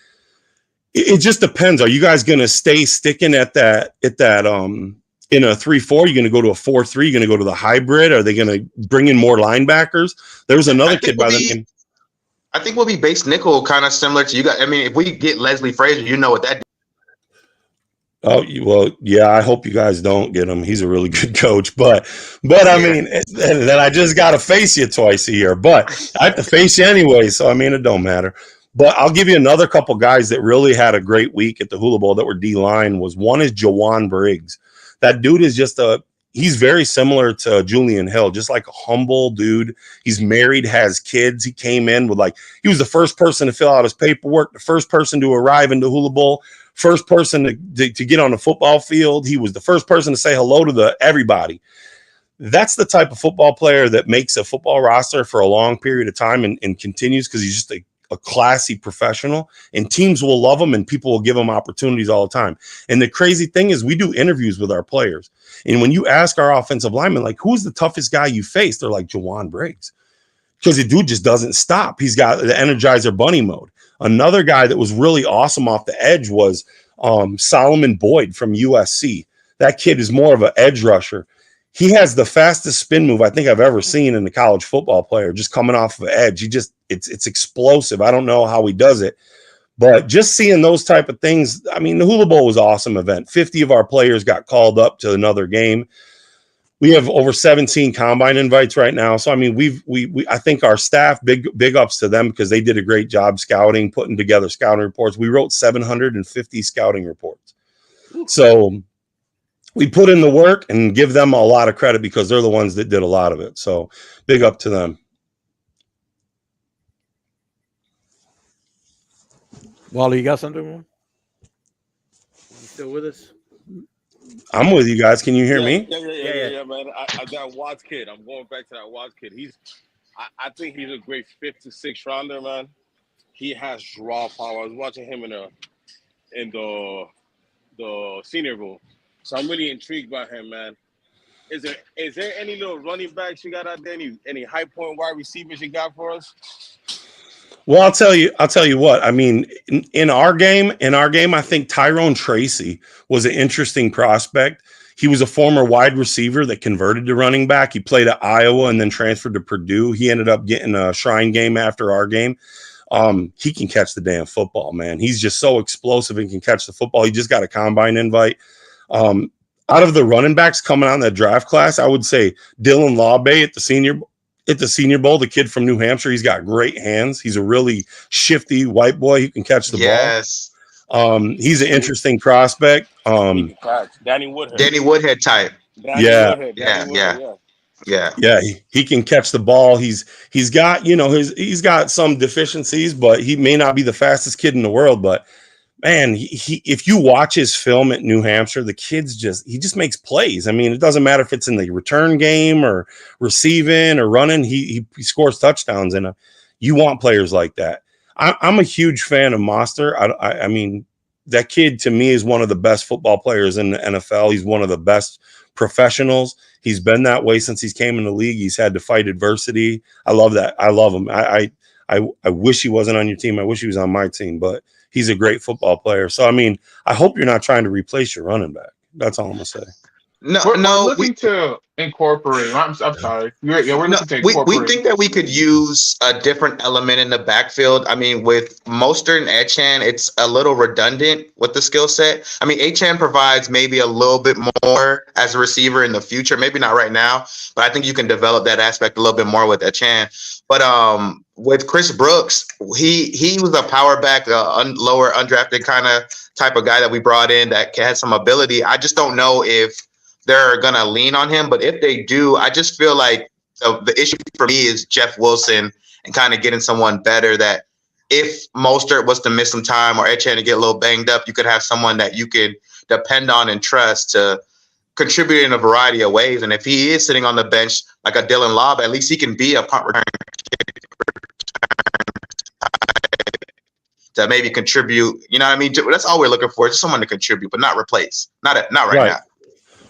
it just depends. Are you guys going to stay sticking at that in a 3-4? You're going to go to a 4-3? You're going to go to the hybrid? Are they going to bring in more linebackers? There was another kid by the name. I think we'll be base nickel, kind of similar to you guys. I mean, if we get Leslie Frazier, you know what that. Oh, well, yeah, I hope you guys don't get him. He's a really good coach. But I mean, then I just got to face you twice a year. But I have to face you anyway, so, I mean, it don't matter. But I'll give you another couple guys that really had a great week at the Hula Bowl that were D-line. One is Jawan Briggs. That dude is he's very similar to Julian Hill, just like a humble dude. He's married, has kids. He came in with he was the first person to fill out his paperwork, the first person to arrive into Hula Bowl, first person to get on the football field. He was the first person to say hello to everybody. That's the type of football player that makes a football roster for a long period of time and continues because he's just a classy professional, and teams will love him and people will give him opportunities all the time. And the crazy thing is we do interviews with our players. And when you ask our offensive linemen, who's the toughest guy you faced? They're like Jawan Briggs, because the dude just doesn't stop. He's got the Energizer Bunny mode. Another guy that was really awesome off the edge was Solomon Boyd from USC. That kid is more of an edge rusher. He has the fastest spin move I think I've ever seen in a college football player, just coming off of an edge. It's explosive. I don't know how he does it, but just seeing those type of things. I mean, the Hula Bowl was an awesome event. 50 of our players got called up to another game. We have over 17 combine invites right now. So, I mean, I think our staff, big ups to them because they did a great job scouting, putting together scouting reports. We wrote 750 scouting reports. So we put in the work and give them a lot of credit because they're the ones that did a lot of it. So big up to them. Wally, you got something more? You still with us? I'm with you guys. Can you hear me? Yeah, man. I got Watts kid. I'm going back to that Watts kid. I think he's a great 5th to 6th rounder, man. He has raw power. I was watching him in the Senior Bowl. So I'm really intrigued by him, man. Is there any little running backs you got out there? Any high point wide receivers you got for us? Well, I'll tell you what. I mean, in our game, I think Tyrone Tracy was an interesting prospect. He was a former wide receiver that converted to running back. He played at Iowa and then transferred to Purdue. He ended up getting a Shrine game after our game. He can catch the damn football, man. He's just so explosive and can catch the football. He just got a combine invite. Out of the running backs coming out in that draft class, I would say Dylan Lawbay at the Senior Bowl, the kid from New Hampshire. He's got great hands. He's a really shifty white boy who can catch the ball. He's an interesting prospect. Danny Woodhead type. Yeah, he can catch the ball. He's got, he's got some deficiencies, but he may not be the fastest kid in the world. But man, he if you watch his film at New Hampshire, the kid's he just makes plays. I mean, it doesn't matter if it's in the return game or receiving or running. He scores touchdowns, and you want players like that. I'm a huge fan of Monster. I mean, that kid to me is one of the best football players in the NFL. He's one of the best professionals. He's been that way since he's came in the league. He's had to fight adversity. I love that. I love him. I wish he wasn't on your team. I wish he was on my team, but he's a great football player. So, I mean, I hope you're not trying to replace your running back. That's all I'm going to say. We're looking to incorporate. I'm sorry. We're looking to incorporate. We think that we could use a different element in the backfield. I mean, with Mostert and Achane, it's a little redundant with the skill set. I mean, Achane provides maybe a little bit more as a receiver in the future. Maybe not right now, but I think you can develop that aspect a little bit more with Achane. But with Chris Brooks, he was a power back, lower undrafted kind of type of guy that we brought in that had some ability. I just don't know if they're going to lean on him. But if they do, I just feel like the issue for me is Jeff Wilson and kind of getting someone better that if Mostert was to miss some time or Achane to get a little banged up, you could have someone that you could depend on and trust to contribute in a variety of ways. And if he is sitting on the bench like a Dylan Lobb, at least he can be a punt return to maybe contribute. You know what I mean? That's all we're looking for, just someone to contribute, but not replace. Not right now.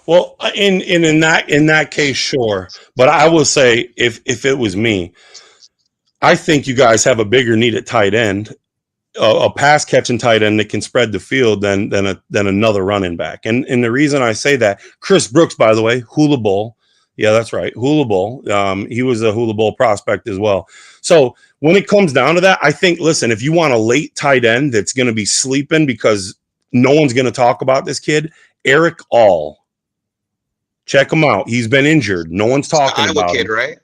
Well, in that case, sure. But I will say, if it was me, I think you guys have a bigger need at tight end, a pass catching tight end that can spread the field than another running back. And the reason I say that, Chris Brooks, by the way, Hula Bowl. Yeah, that's right, Hula Bowl. He was a Hula Bowl prospect as well. So when it comes down to that, I think, listen, if you want a late tight end that's going to be sleeping because no one's going to talk about this kid, Eric All. Check him out. He's been injured. No one's talking about him. Right?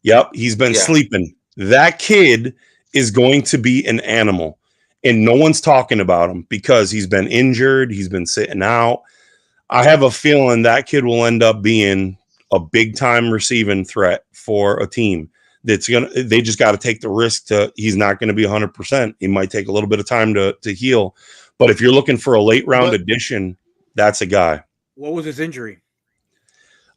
Yep, he's been sleeping. That kid is going to be an animal, and no one's talking about him because he's been injured. He's been sitting out. I have a feeling that kid will end up being a big-time receiving threat for a team. They just got to take the risk he's not going to be 100%. He might take a little bit of time to heal. But if you're looking for a late-round addition, that's a guy. What was his injury?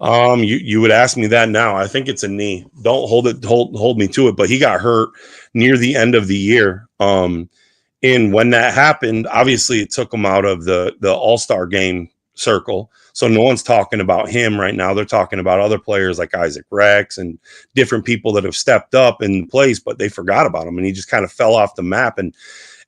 You would ask me that now. I think it's a knee. Don't hold me to it, but he got hurt near the end of the year. And when that happened, obviously it took him out of the All-Star game circle. So no one's talking about him right now. They're talking about other players like Isaac Rex and different people that have stepped up in place, but they forgot about him and he just kind of fell off the map. And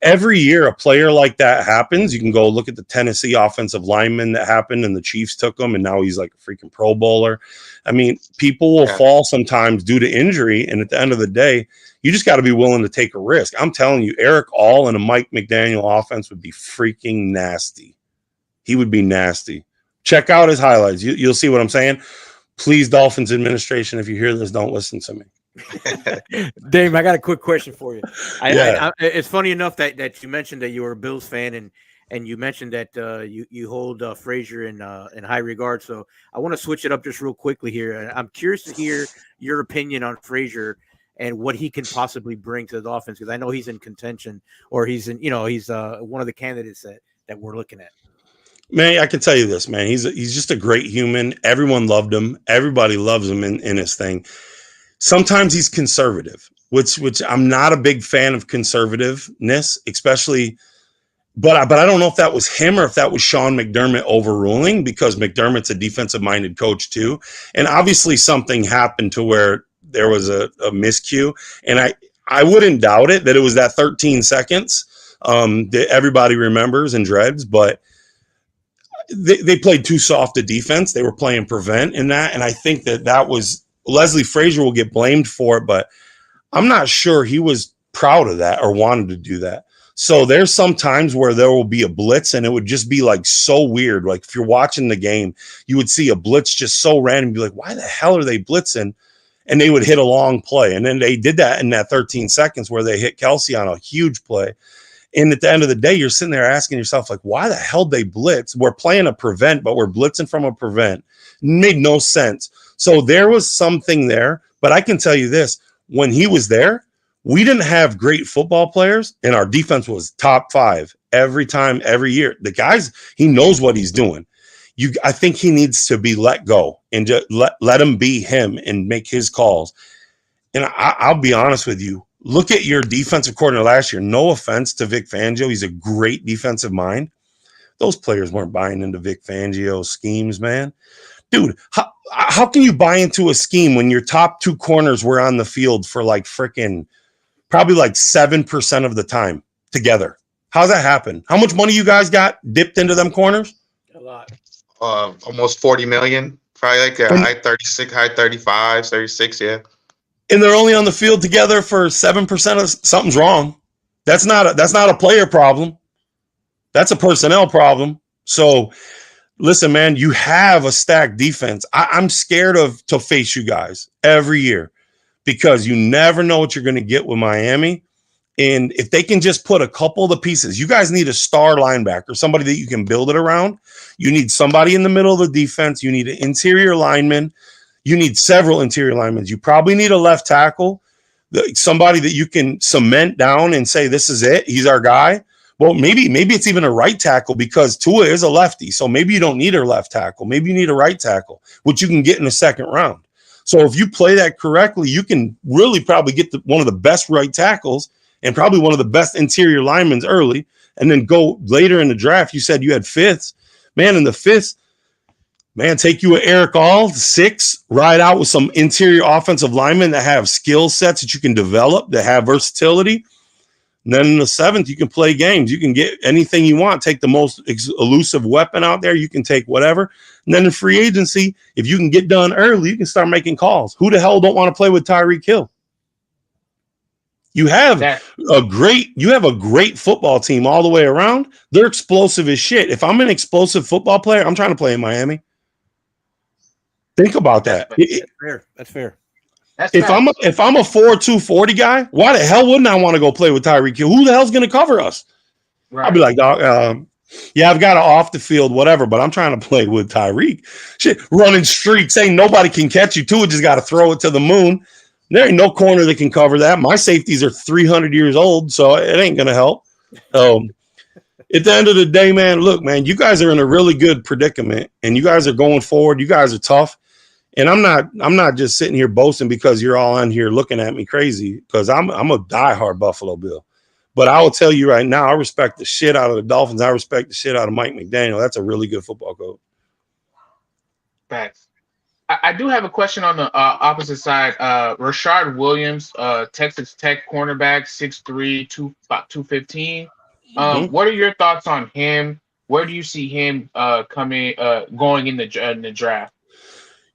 every year a player like that happens. You can go look at the Tennessee offensive lineman that happened and the Chiefs took him and now he's like a freaking Pro Bowler. I mean, people will fall sometimes due to injury. And at the end of the day, you just got to be willing to take a risk. I'm telling you, Eric All and a Mike McDaniel offense would be freaking nasty. He would be nasty. Check out his highlights. You'll see what I'm saying. Please, Dolphins administration, if you hear this, don't listen to me. Dave, I got a quick question for you. It's funny enough that you mentioned that you were a Bills fan and you mentioned that you hold Frazier in high regard. So I want to switch it up just real quickly here. I'm curious to hear your opinion on Frazier and what he can possibly bring to the Dolphins, because I know he's in contention or he's one of the candidates that we're looking at. Man, I can tell you this, man. He's just a great human. Everyone loved him. Everybody loves him in his thing. Sometimes he's conservative, which I'm not a big fan of conservativeness, especially. But I don't know if that was him or if that was Sean McDermott overruling, because McDermott's a defensive-minded coach too. And obviously something happened to where there was a miscue. And I wouldn't doubt it that it was that 13 seconds that everybody remembers and dreads. But they played too soft a defense. They were playing prevent in that, and I think that was Leslie Frazier will get blamed for it, but I'm not sure he was proud of that or wanted to do that. So there's some times where there will be a blitz and it would just be like so weird. Like if you're watching the game, you would see a blitz just so random. Be like, why the hell are they blitzing? And they would hit a long play. And then they did that in that 13 seconds where they hit Kelsey on a huge play. And at the end of the day, you're sitting there asking yourself, like, why the hell they blitz? We're playing a prevent, but we're blitzing from a prevent. It made no sense. So there was something there. But I can tell you this, when he was there, we didn't have great football players, and our defense was top 5 every time, every year. The guys, he knows what he's doing. I think he needs to be let go and just let him be him and make his calls. And I'll be honest with you. Look at your defensive coordinator last year. No offense to Vic Fangio. He's a great defensive mind. Those players weren't buying into Vic Fangio's schemes, man. Dude, how can you buy into a scheme when your top 2 corners were on the field for like freaking probably like 7% of the time together? How's that happen? How much money you guys got dipped into them corners? A lot. Almost 40 million, probably like high 36, high 35, 36, yeah. And they're only on the field together for 7% of something's wrong. That's not a player problem. That's a personnel problem. So listen, man, you have a stacked defense. I'm scared to face you guys every year because you never know what you're going to get with Miami. And if they can just put a couple of the pieces, you guys need a star linebacker, somebody that you can build it around. You need somebody in the middle of the defense. You need an interior lineman. You need several interior linemen. You probably need a left tackle, somebody that you can cement down and say, this is it. He's our guy. Well, maybe it's even a right tackle because Tua is a lefty. So maybe you don't need a left tackle. Maybe you need a right tackle, which you can get in the second round. So if you play that correctly, you can really probably get one of the best right tackles and probably one of the best interior linemen early, and then go later in the draft. You said you had 5th. Man, in the 5th, man, take you an Eric All, 6, ride out with some interior offensive linemen that have skill sets that you can develop, that have versatility. And then in the 7th, you can play games. You can get anything you want. Take the most elusive weapon out there. You can take whatever. And then in free agency, if you can get done early, you can start making calls. Who the hell don't want to play with Tyreek Hill? You have a great football team all the way around. They're explosive as shit. If I'm an explosive football player, I'm trying to play in Miami. Think about that. That's fair. If I'm a 4.2 40 guy, why the hell wouldn't I want to go play with Tyreek Hill? Who the hell's going to cover us? Right. I'd be like, dog, yeah, I've got an off the field, whatever, but I'm trying to play with Tyreek. Shit, running streaks, ain't nobody can catch you. Tua just got to throw it to the moon. There ain't no corner that can cover that. My safeties are 300 years old, so it ain't going to help. At the end of the day, man, look, man, you guys are in a really good predicament, and you guys are going forward. You guys are tough. And I'm not just sitting here boasting because you're all on here looking at me crazy, because I'm a diehard Buffalo Bill. But I will tell you right now, I respect the shit out of the Dolphins. I respect the shit out of Mike McDaniel. That's a really good football coach. Facts. I do have a question on the opposite side. Rashard Williams, Texas Tech cornerback, 6'3", about 215. What are your thoughts on him? Where do you see him going in the draft?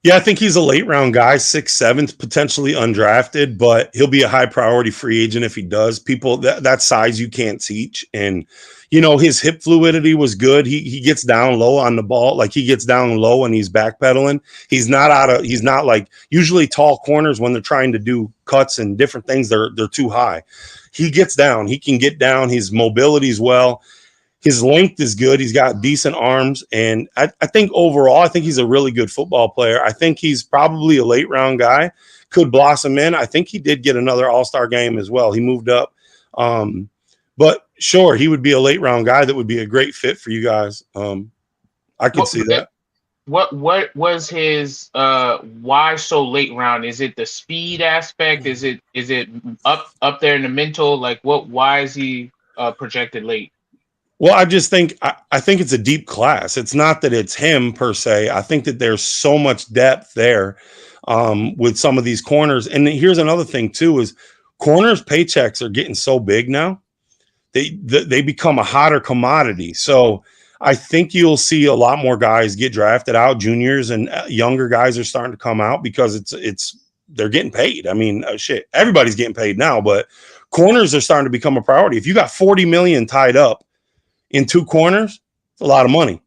Yeah, I think he's a late round guy, 6th, 7th, potentially undrafted, but he'll be a high priority free agent if he does. People that size you can't teach. And, you know, his hip fluidity was good. He gets down low on the ball. Like, he gets down low and he's backpedaling. He's not like usually tall corners when they're trying to do cuts and different things, they're too high. He gets down. He can get down. His mobility is well. His length is good. He's got decent arms. And I think overall, I think he's a really good football player. I think he's probably a late round guy, could blossom in. I think he did get another all-star game as well. He moved up. But sure, he would be a late round guy that would be a great fit for you guys. I could see that. What was his why so late round? Is it the speed aspect? Is it up there in the mental? Like, why is he projected late? Well, I just think I think it's a deep class. It's not that it's him per se. I think that there's so much depth there with some of these corners. And here's another thing too: is corners' paychecks are getting so big now. They become a hotter commodity. So I think you'll see a lot more guys get drafted out. Juniors and younger guys are starting to come out because they're getting paid. I mean, shit, everybody's getting paid now, but corners are starting to become a priority. If you got $40 million tied up in 2 corners, it's a lot of money.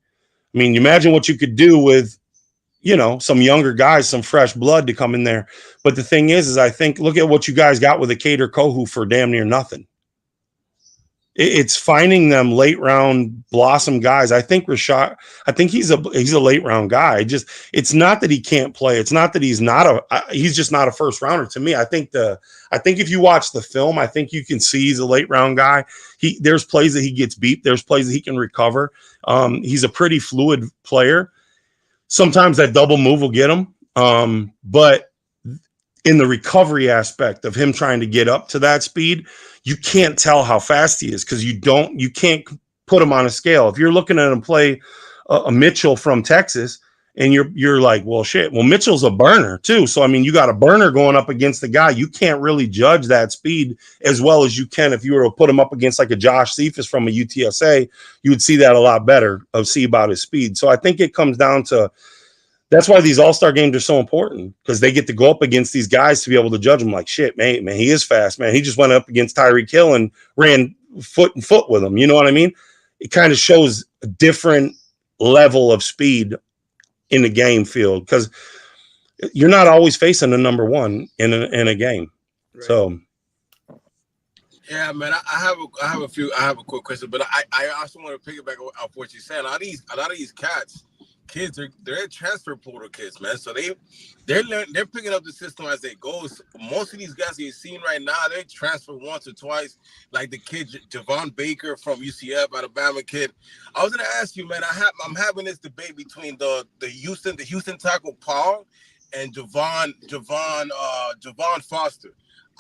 I mean, you imagine what you could do with, some younger guys, some fresh blood to come in there. But the thing is I think, look at what you guys got with a Kader Kohu for damn near nothing. It's finding them late round blossom guys. I think Rashad, he's a late round guy. It's not that he can't play. It's not that he's just not a first rounder to me. I think if you watch the film, I think you can see he's a late round guy. There's plays that he gets beat. There's plays that he can recover. He's a pretty fluid player. Sometimes that double move will get him. But in the recovery aspect of him trying to get up to that speed, you can't tell how fast he is because you can't put him on a scale. If you're looking at him play a Mitchell from Texas and you're like, well, shit, well, Mitchell's a burner too. So, I mean, you got a burner going up against the guy. You can't really judge that speed as well as you can if you were to put him up against like a Josh Cephas from a UTSA. You would see that a lot better see about his speed. So I think it comes down to, that's why these all-star games are so important because they get to go up against these guys to be able to judge them like, shit, man, he is fast, man. He just went up against Tyreek Hill and ran foot and foot with him. You know what I mean? It kind of shows a different level of speed in the game field because you're not always facing the number one in a game. Right. So. Yeah, man, I have a quick question, but I also want to piggyback off what you said. A lot of these kids, they're transfer portal kids, man. So they're picking up the system as they go. So most of these guys you're seeing right now, they transfer once or twice. Like the kid Javon Baker from UCF, Alabama kid. I was gonna ask you, man. I'm having this debate between the Houston tackle Paul and Javon Foster.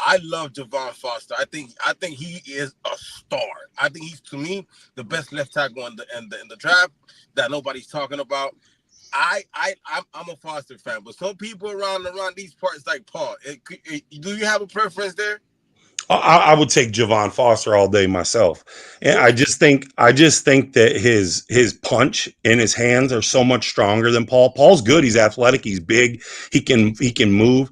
I love Javon Foster. I think he is a star. I think he's, to me, the best left tackle in the draft that nobody's talking about. I'm a Foster fan, but some people around these parts like Paul. Do you have a preference there? I would take Javon Foster all day myself, and I just think that his punch and his hands are so much stronger than Paul. Paul's good. He's athletic. He's big. He can move.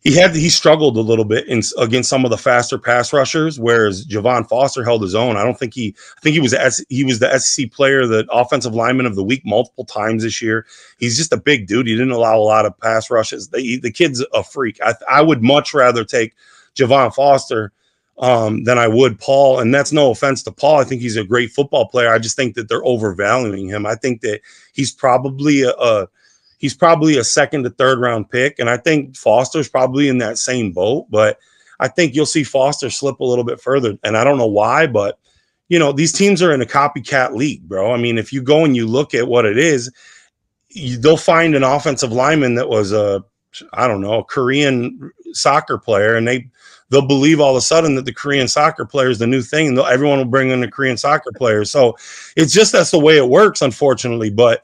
He struggled a little bit against some of the faster pass rushers, whereas Javon Foster held his own. I think he was the SEC player, the offensive lineman of the week multiple times this year. He's just a big dude. He didn't allow a lot of pass rushes. The kid's a freak. I would much rather take Javon Foster than I would Paul. And that's no offense to Paul. I think he's a great football player. I just think that they're overvaluing him. I think that he's probably a second to third round pick. And I think Foster's probably in that same boat, but I think you'll see Foster slip a little bit further. And I don't know why, but these teams are in a copycat league, bro. I mean, if you go and you look at what it is, they'll find an offensive lineman that was a Korean soccer player. And they'll believe all of a sudden that the Korean soccer player is the new thing. And everyone will bring in the Korean soccer player. So it's just, that's the way it works, unfortunately. But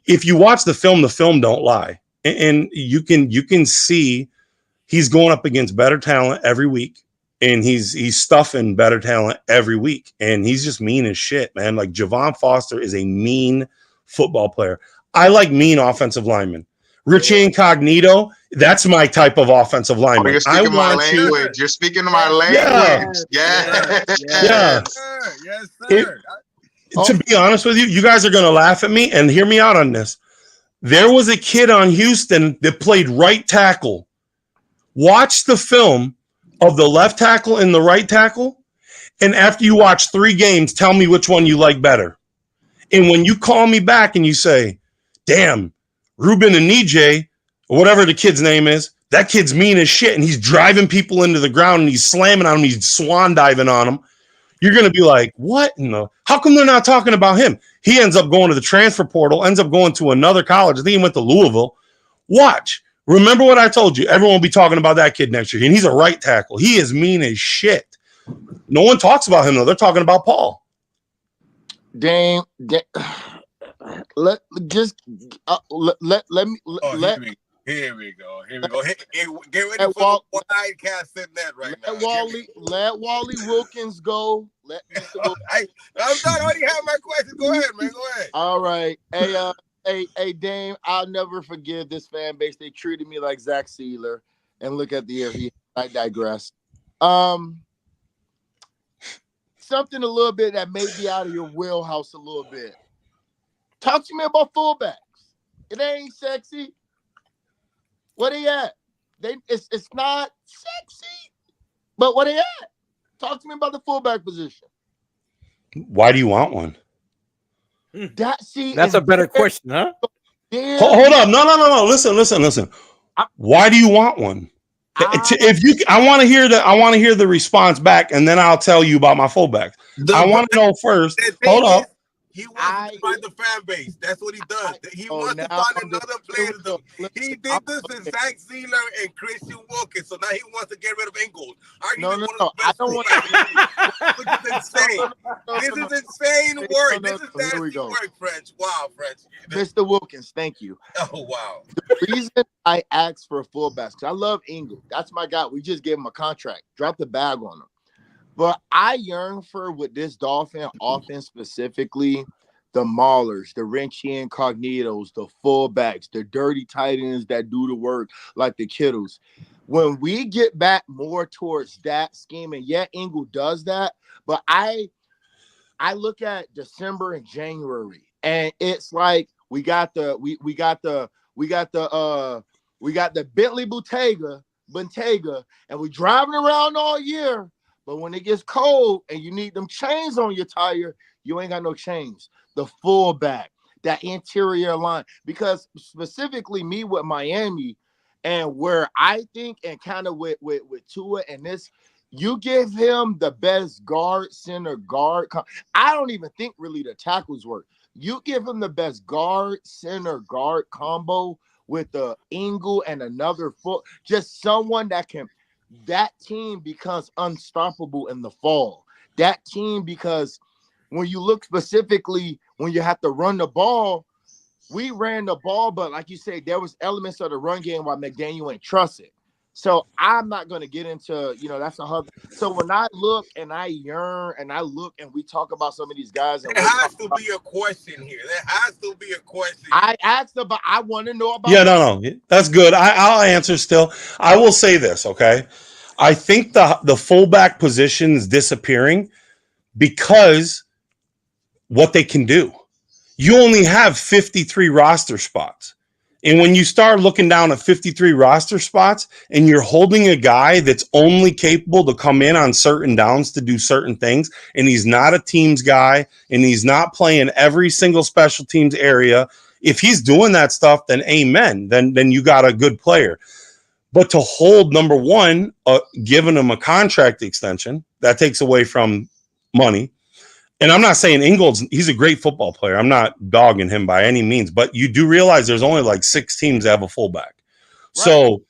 if you watch the film don't lie. And you can see he's going up against better talent every week. And he's stuffing better talent every week. And he's just mean as shit, man. Like Javon Foster is a mean football player. I like mean offensive linemen. Richie Incognito, that's my type of offensive lineman. Oh, you're speaking my language. You're speaking my language. Yeah. Yes, sir. To be honest with you, you guys are going to laugh at me and hear me out on this. There was a kid on Houston that played right tackle. Watch the film of the left tackle and the right tackle, and after you watch 3 games, tell me which one you like better. And when you call me back and you say, damn, Ruben Anije, or whatever the kid's name is, that kid's mean as shit, and he's driving people into the ground, and he's slamming on them, he's swan diving on them. You're going to be like, what? How come they're not talking about him? He ends up going to the transfer portal, ends up going to another college. I think he went to Louisville. Watch. Remember what I told you. Everyone will be talking about that kid next year. And he's a right tackle. He is mean as shit. No one talks about him, though. They're talking about Paul. Dame, let me Here we go. Get ready for the wide cast in that right now. Let Wally Wilkins go. Let Mr. Wilkins. I'm done. I already have my question. Go ahead, man. Go ahead. All right. Hey, Dame, I'll never forgive this fan base. They treated me like Zach Sealer. And look at the year. I digress. Something a little bit that may be out of your wheelhouse a little bit. Talk to me about fullbacks. It ain't sexy. Where they at? It's not sexy, but where they at? Talk to me about the fullback position. Why do you want one? That's a better question, huh? Hold up. No. Listen. Why do you want one? I want to hear the response back, and then I'll tell you about my fullbacks. I want to know first. Hold up. He wants to find the fan base. That's what he does. He wants to find another player. He did this with Zach Sealer and Christian Wilkins, so now he wants to get rid of Ingold. No. I don't want to. Which is insane. This is insane work. This is nasty work, French. Wow, French. Mr. Wilkins, thank you. Oh, wow. The reason I asked for a fullback, because I love Ingold. That's my guy. We just gave him a contract. Drop the bag on him. But I yearn for, with this Dolphin offense specifically, the Maulers, the Renchi Incognitos, the fullbacks, the dirty tight ends that do the work like the Kittles. When we get back more towards that scheme, and Ingold does that, but I look at December and January, and it's like we got the Bentley Bentayga, and we're driving around all year. But when it gets cold and you need them chains on your tire, you ain't got no chains. The fullback, that interior line, because specifically me with Miami and where I think, and kind of with Tua and this, you give him the best guard, center, guard. I don't even think really the tackles work. You give him the best guard, center, guard combo with the Ingold and another foot, just someone that team becomes unstoppable in the fall. That team, because when you look specifically, when you have to run the ball, we ran the ball, but like you said, there was elements of the run game while McDaniel ain't trust it. So I'm not going to get into, that's a hub. So when I look and I yearn and I look and we talk about some of these guys. There has to be a question here. I asked them, but I want to know about. Yeah, no. That's good. I'll answer still. I will say this, okay? I think the fullback position is disappearing because what they can do. You only have 53 roster spots. And when you start looking down at 53 roster spots and you're holding a guy that's only capable to come in on certain downs to do certain things, and he's not a teams guy and he's not playing every single special teams area, if he's doing that stuff, then amen. Then you got a good player. But to hold, number one, giving him a contract extension, that takes away from money. And I'm not saying he's a great football player. I'm not dogging him by any means, but you do realize there's only like 6 teams that have a fullback. Right.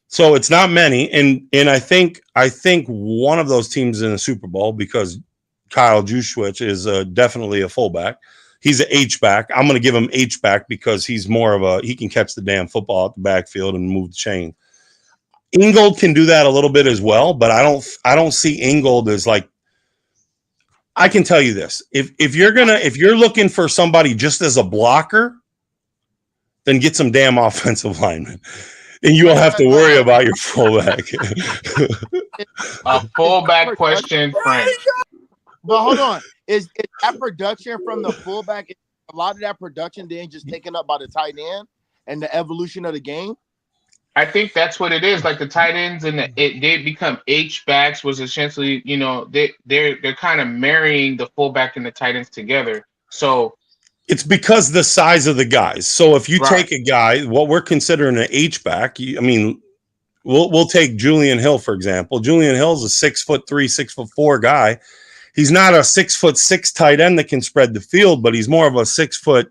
So it's not many. And I think one of those teams is in the Super Bowl because Kyle Juszczyk is definitely a fullback. He's an H-back. I'm going to give him H-back because he's more of he can catch the damn football out the backfield and move the chain. Ingold can do that a little bit as well, but I don't see Ingold as like, I can tell you this. If you're looking for somebody just as a blocker, then get some damn offensive linemen. And you won't have to worry about your fullback. A fullback question, Frank. But hold on. Is that production from the fullback, a lot of that production then just taken up by the tight end and the evolution of the game? I think that's what it is. Like the tight ends and they become H-backs was essentially, they're kind of marrying the fullback and the tight ends together. So it's because the size of the guys. So if you take a guy, what we're considering an H-back, we'll take Julian Hill, for example. Julian Hill's a 6'3", 6'4" guy. He's not a 6'6" tight end that can spread the field, but he's more of a 6'3",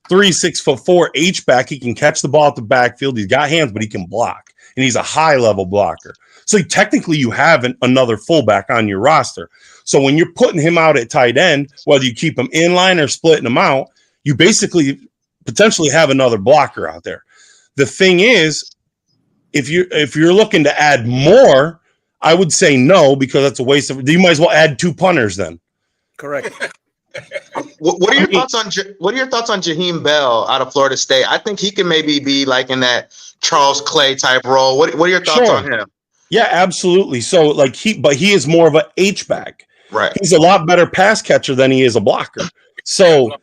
6'4" H-back. He can catch the ball at the backfield. He's got hands, but he can block, and he's a high-level blocker. So technically, you have another fullback on your roster. So when you're putting him out at tight end, whether you keep him in line or splitting him out, you basically potentially have another blocker out there. The thing is, if you're looking to add more, I would say no, because that's a waste of. You might as well add 2 punters then. Correct. What are your thoughts on Jaheim Bell out of Florida State? I think he can maybe be like in that Charles Clay type role. What are your thoughts on him? Yeah, absolutely. So like he is more of a H-back. Right. He's a lot better pass catcher than he is a blocker. So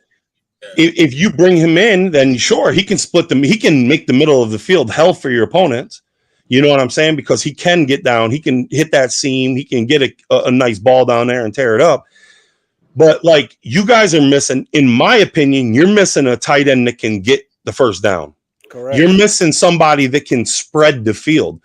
if you bring him in, then sure, he can split them. He can make the middle of the field hell for your opponents. You know what I'm saying? Because he can get down. He can hit that seam. He can get a nice ball down there and tear it up. But like you guys are missing, in my opinion, you're missing a tight end that can get the first down. Correct. You're missing somebody that can spread the field.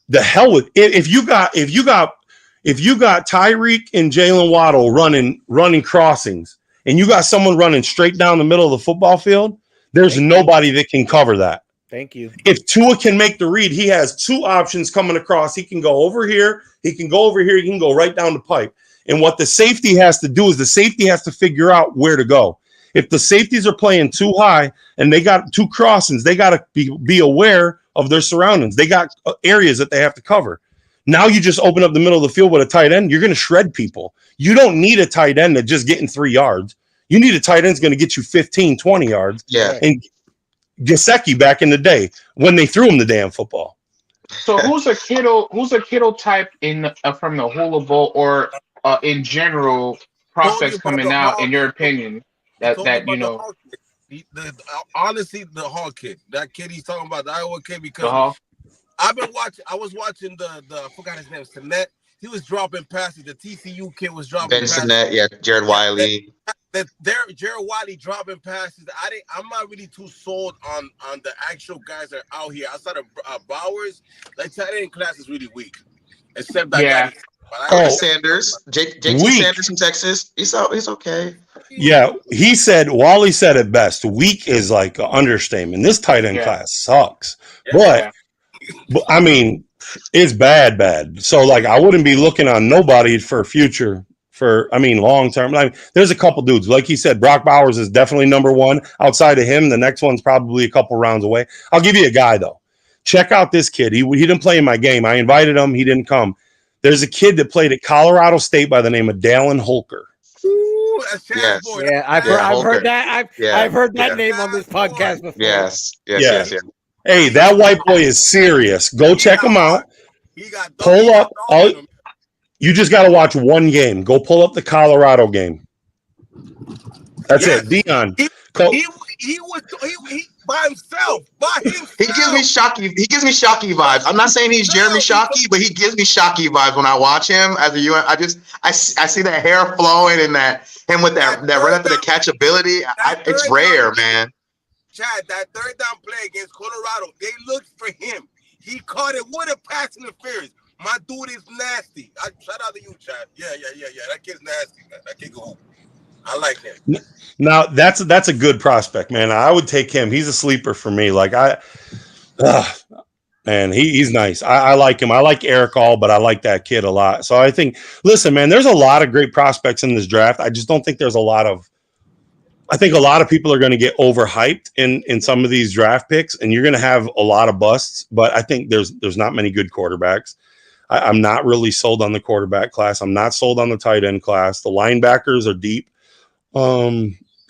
The hell with if you got Tyreek and Jalen Waddle running crossings, and you got someone running straight down the middle of the football field, there's nobody that can cover that. Thank you. If Tua can make the read, he has 2 options coming across. He can go over here. He can go over here. He can go right down the pipe. And what the safety has to do is the safety has to figure out where to go. If the safeties are playing too high and they got 2 crossings, they got to be aware of their surroundings. They got areas that they have to cover. Now you just open up the middle of the field with a tight end. You're going to shred people. You don't need a tight end that's just getting 3 yards. You need a tight end that's going to get you 15, 20 yards. Yeah. And Gesicki back in the day when they threw him the damn football. So who's a Kittle type in from the Hula Bowl or in general prospects coming out in your opinion that you know? Honestly, the Hawk kid, that kid he's talking about, the Iowa kid, because I was watching the I forgot his name, Sinet. He was dropping passes. The TCU kid was dropping passes. Sinet, yeah, Jared Wiley. Jared Wiley dropping passes. I'm not really too sold on the actual guys that are out here. Outside of Bowers, like tight end class is really weak. Except that guy. Sanders, Jason Sanders from Texas. He's okay. Yeah, Wally said it best. Weak is like an understatement. This tight end class sucks. But I mean, it's bad. So like I wouldn't be looking on nobody for future. Long term. There's a couple dudes. Like he said, Brock Bowers is definitely number 1. Outside of him, the next one's probably a couple rounds away. I'll give you a guy, though. Check out this kid. He didn't play in my game. I invited him. He didn't come. There's a kid that played at Colorado State by the name of Dallin Holker. Ooh, that's boy. Yeah, I've heard that. I've heard that name on this podcast before. Yes. Hey, that white boy is serious. Go check him out. Pull up. You just got to watch one game. Go pull up the Colorado game. That's it. Dion. He was by himself. He gives me Shockey vibes. I'm not saying he's Jeremy Shockey, but he gives me Shockey vibes when I watch him as a UN. I see that hair flowing and him with that run after the catchability. It's rare, man. Chad, that third down play against Colorado, they looked for him. He caught it with a pass interference. My dude is nasty. Shout out to you, Chad. Yeah. That kid's nasty, man. That kid go. I like him. Now that's a good prospect, man. I would take him. He's a sleeper for me. He's nice. I like him. I like Eric All, but I like that kid a lot. So I think, listen, man, there's a lot of great prospects in this draft. I just don't think there's a lot of. I think a lot of people are going to get overhyped in some of these draft picks, and you're going to have a lot of busts. But I think there's not many good quarterbacks. I'm not really sold on the quarterback class. I'm not sold on the tight end class. The linebackers are deep.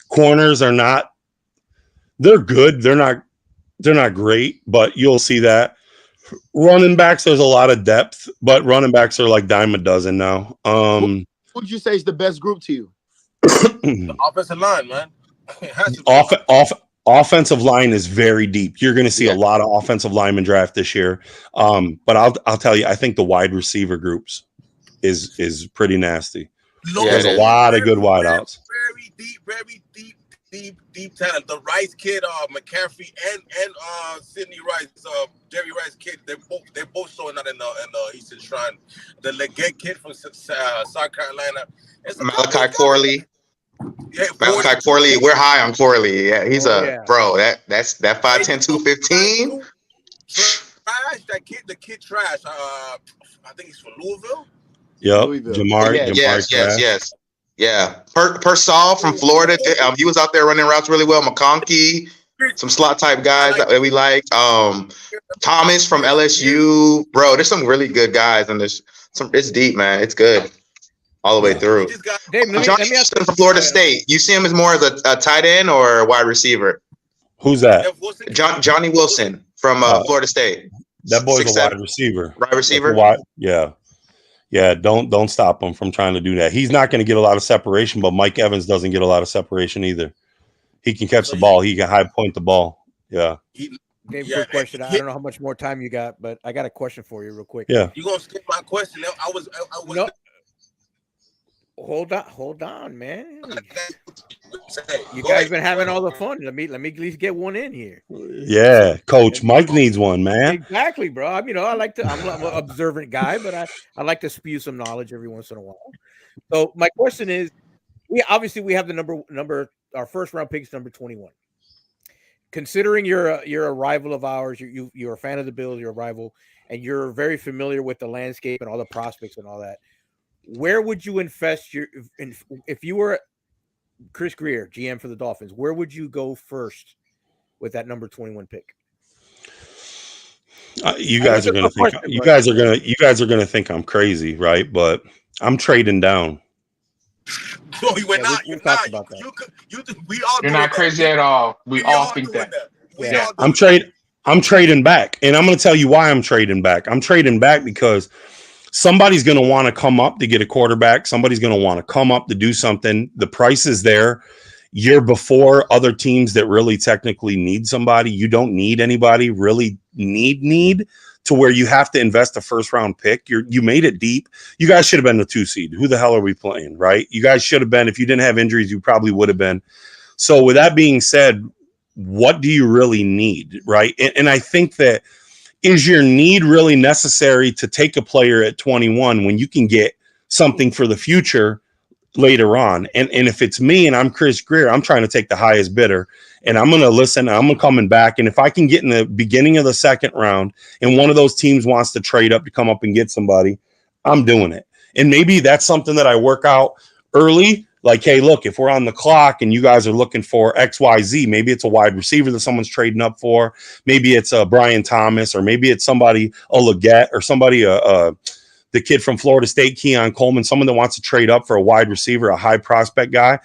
Corners are not. They're good. They're not great, but you'll see that. Running backs, there's a lot of depth, but running backs are like dime a dozen now. What would you say is the best group to you? The offensive line, man. Offensive line is very deep. You're going to see a lot of offensive lineman draft this year. But I'll tell you, I think the wide receiver groups is pretty nasty. There's a lot of good wideouts. Very deep talent. The Rice kid, McCaffrey, and Sidney Rice, Jerry Rice kid. They're both showing out in the Eastern Shrine. The Leggett kid from South Carolina. Malachi Corley. Yeah, Malachi Corley. We're high on Corley. Yeah, he's bro. That's 5'10", 215. Trash. The kid trash. I think he's from Louisville. Yep. Jamar. Yes. Yeah. Persall from Florida. He was out there running routes really well. McConkey. some slot type guys that we like. Thomas from LSU, bro. There's some really good guys, and it's deep, man. It's good all the way through. Dave, Johnny Wilson from Florida State. You see him as more as a tight end or a wide receiver? Who's that? Johnny Wilson from Florida State. That boy's a wide receiver. Wide receiver? Yeah. Don't stop him from trying to do that. He's not going to get a lot of separation, but Mike Evans doesn't get a lot of separation either. He can catch the ball. He can high point the ball. Yeah. Dave, quick question. I don't know how much more time you got, but I got a question for you real quick. Yeah. You gonna skip my question? I was no. Hold on, man. You guys been having all the fun. Let me at least get one in here. Yeah, Coach Mike needs one, man. Exactly, bro. I'm an observant guy, but I like to spew some knowledge every once in a while. So my question is, we have the number. Our first round pick is number 21. Considering you're a rival of ours, you're a fan of the Bills, you're a rival, and you're very familiar with the landscape and all the prospects and all that. Where would you invest if you were Chris Grier, GM for the Dolphins? Where would you go first with that number 21 pick? You guys are going to think I'm crazy, right? But I'm trading down. No, you were not. We'll talk about that. You're not crazy at all. We all think that. Yeah. I'm trading back, and I'm going to tell you why I'm trading back. I'm trading back because somebody's going to want to come up to get a quarterback. Somebody's going to want to come up to do something. The price is there. Year before other teams that really technically need somebody, you don't need anybody really need to where you have to invest a first round pick. You made it deep. You guys should have been the 2 seed. Who the hell are we playing, right? You guys should have been. If you didn't have injuries, you probably would have been. So with that being said, what do you really need, right? And I think that, is your need really necessary to take a player at 21 when you can get something for the future later on? And if it's me and I'm Chris Grier, I'm trying to take the highest bidder, and I'm going to listen. I'm coming back. And if I can get in the beginning of the second round and one of those teams wants to trade up to come up and get somebody, I'm doing it. And maybe that's something that I work out early. Like, hey, look, if we're on the clock and you guys are looking for XYZ, maybe it's a wide receiver that someone's trading up for. Maybe it's a Brian Thomas, or maybe it's somebody, a Leggett, or somebody, the kid from Florida State, Keon Coleman, someone that wants to trade up for a wide receiver, a high prospect guy,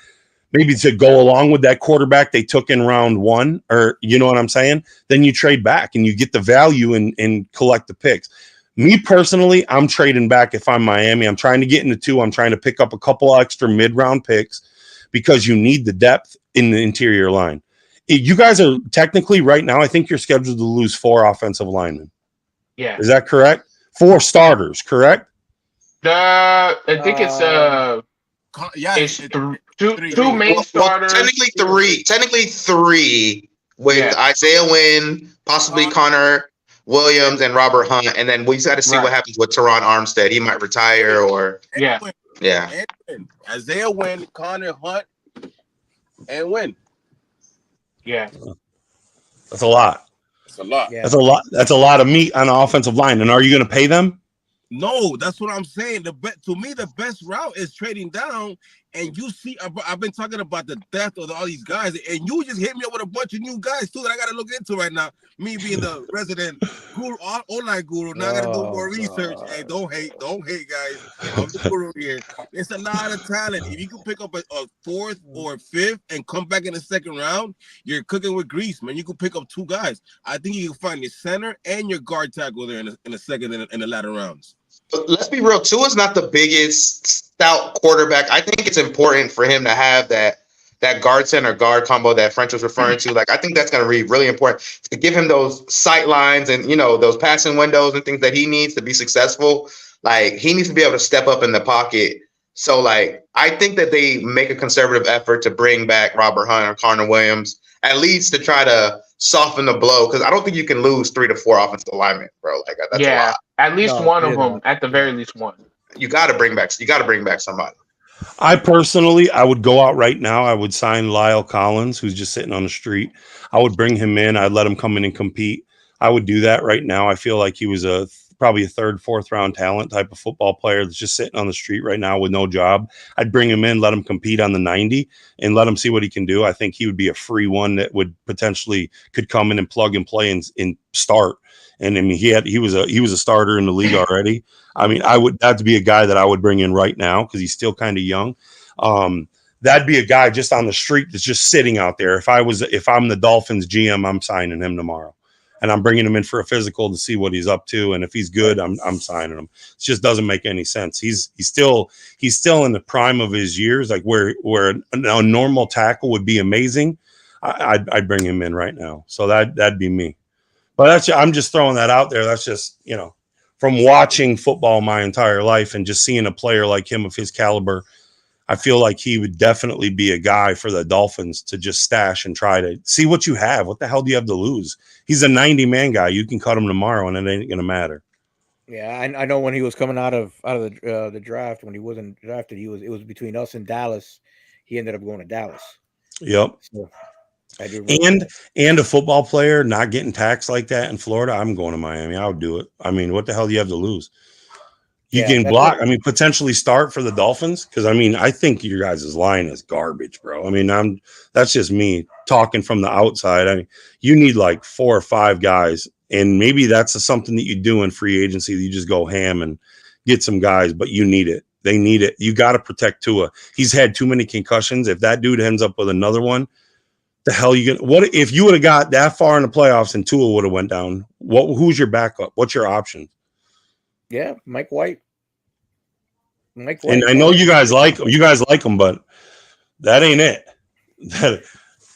maybe to go along with that quarterback they took in round 1, or you know what I'm saying? Then you trade back and you get the value and collect the picks. Me personally, I'm trading back if I'm Miami. I'm trying to get into 2. I'm trying to pick up a couple extra mid-round picks because you need the depth in the interior line. You guys are technically right now, I think you're scheduled to lose 4 offensive linemen. Yeah. Is that correct? 4 starters, correct? I think it's two main starters. Technically 3 with Isaiah Wynn, possibly Connor Williams and Robert Hunt, and then we got to see what happens with Teron Armstead. He might retire, or Isaiah Wynn, Connor Hunt, and Wynn. Yeah, that's a lot. That's a lot. Yeah. That's a lot of meat on the offensive line. And are you going to pay them? No, that's what I'm saying. To me, the best route is trading down. And you see, I've been talking about the depth of all these guys, and you just hit me up with a bunch of new guys too that I got to look into right now. Me being the resident guru, online guru, now I got to do more research. Hey, don't hate, guys. I'm the guru here. It's a lot of talent. If you can pick up a 4th or 5th and come back in the second round, you're cooking with grease, man. You can pick up 2 guys. I think you can find your center and your guard tackle there in the second and the latter rounds. But let's be real. Tua's not the biggest stout quarterback. I think it's important for him to have that guard center guard combo that French was referring to. Like, I think that's going to be really important to give him those sight lines and, those passing windows and things that he needs to be successful. Like, he needs to be able to step up in the pocket. So, like, I think that they make a conservative effort to bring back Robert Hunt or Connor Williams, at least to try to soften the blow, because I don't think you can lose 3 to 4 offensive linemen, bro. Like, that's a lot. At least one of them, at the very least one. You got to bring back somebody. I would go out right now. I would sign Lyle Collins, who's just sitting on the street. I would bring him in. I'd let him come in and compete. I would do that right now. I feel like he was a probably a 3rd, 4th round talent type of football player that's just sitting on the street right now with no job. I'd bring him in, let him compete on the 90 and let him see what he can do. I think he would be a free one that would potentially could come in and plug and play and start. And I mean, he was a starter in the league already. I mean, that'd be a guy that I would bring in right now because he's still kind of young. That'd be a guy just on the street that's just sitting out there. If I'm the Dolphins GM, I'm signing him tomorrow, and I'm bringing him in for a physical to see what he's up to. And if he's good, I'm signing him. It just doesn't make any sense. He's still in the prime of his years, like where a normal tackle would be amazing. I'd bring him in right now. So that'd be me. But I'm just throwing that out there. That's just, from watching football my entire life and just seeing a player like him of his caliber, I feel like he would definitely be a guy for the Dolphins to just stash and try to see what you have. What the hell do you have to lose? He's a 90-man guy. You can cut him tomorrow, and it ain't going to matter. Yeah, I know when he was coming out of the draft, when he wasn't drafted, it was between us and Dallas. He ended up going to Dallas. Yep. So, and a football player not getting taxed like that in Florida, I'm going to Miami. I would do it. I mean, what the hell do you have to lose? You can block. I mean, potentially start for the Dolphins because I think your guys' line is garbage, bro. I mean, that's just me talking from the outside. I mean, you need like 4 or 5 guys, and maybe that's something that you do in free agency. You just go ham and get some guys, but you need it. They need it. You got to protect Tua. He's had too many concussions. If that dude ends up with another one, the hell you gonna? What if you would have got that far in the playoffs and Tua would have went down? Who's your backup? What's your option? Yeah, Mike White. And I know you guys like him, but that ain't it.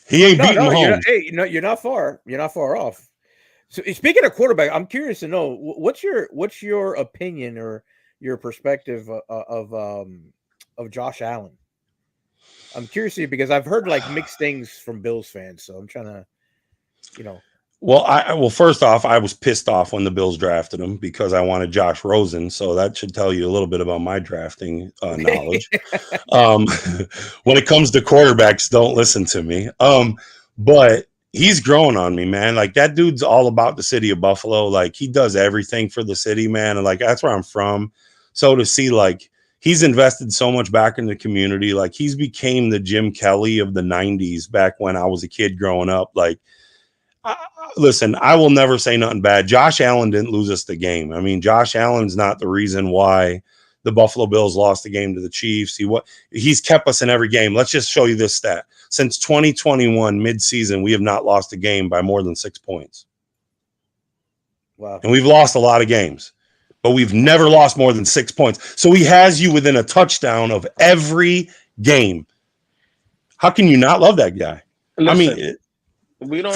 He ain't beating Mahomes. You're not far. You're not far off. So speaking of quarterback, I'm curious to know what's your opinion or your perspective of Josh Allen. I'm curious because I've heard like mixed things from Bills fans, so I'm trying to, Well, first off, I was pissed off when the Bills drafted him because I wanted Josh Rosen, so that should tell you a little bit about my drafting knowledge. When it comes to quarterbacks, don't listen to me. But he's growing on me, man. Like that dude's all about the city of Buffalo. Like he does everything for the city, man, and like that's where I'm from. So to see like he's invested so much back in the community, like he's became the Jim Kelly of the 90s back when I was a kid growing up. Like, listen, I will never say nothing bad. Josh Allen didn't lose us the game. I mean, Josh Allen's not the reason why the Buffalo Bills lost the game to the Chiefs. He's kept us in every game. Let's just show you this stat. Since 2021 midseason, we have not lost a game by more than 6 points. Wow. And we've lost a lot of games, but we've never lost more than 6 points. So he has you within a touchdown of every game. How can you not love that guy? Listen, I mean, we don't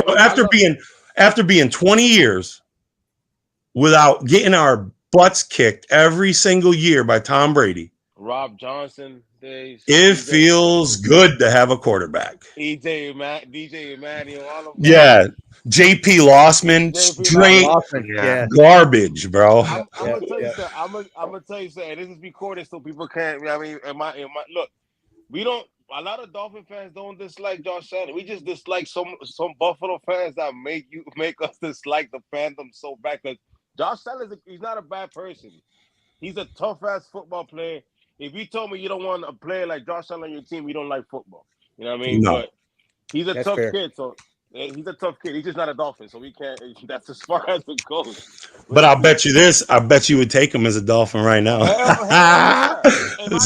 after being 20 years without getting our butts kicked every single year by Tom Brady. Rob Johnson days. It feels good to have a quarterback. DJ Emmanuel, all of them. Yeah. JP Lossman, straight garbage, bro. I'm gonna tell you something. I'm gonna tell you something. This is recorded so people can't. I mean, look, we don't. A lot of Dolphin fans don't dislike Josh Allen. We just dislike some Buffalo fans that make us dislike the fandom so bad. Because Josh Allen he's not a bad person. He's a tough ass football player. If you told me you don't want a player like Josh Allen on your team, you don't like football. You know what I mean? No. But he's a tough kid. So he's a tough kid. He's just not a Dolphin. So we can't. That's as far as it goes. But I'll bet you this. I bet you would take him as a Dolphin right now. We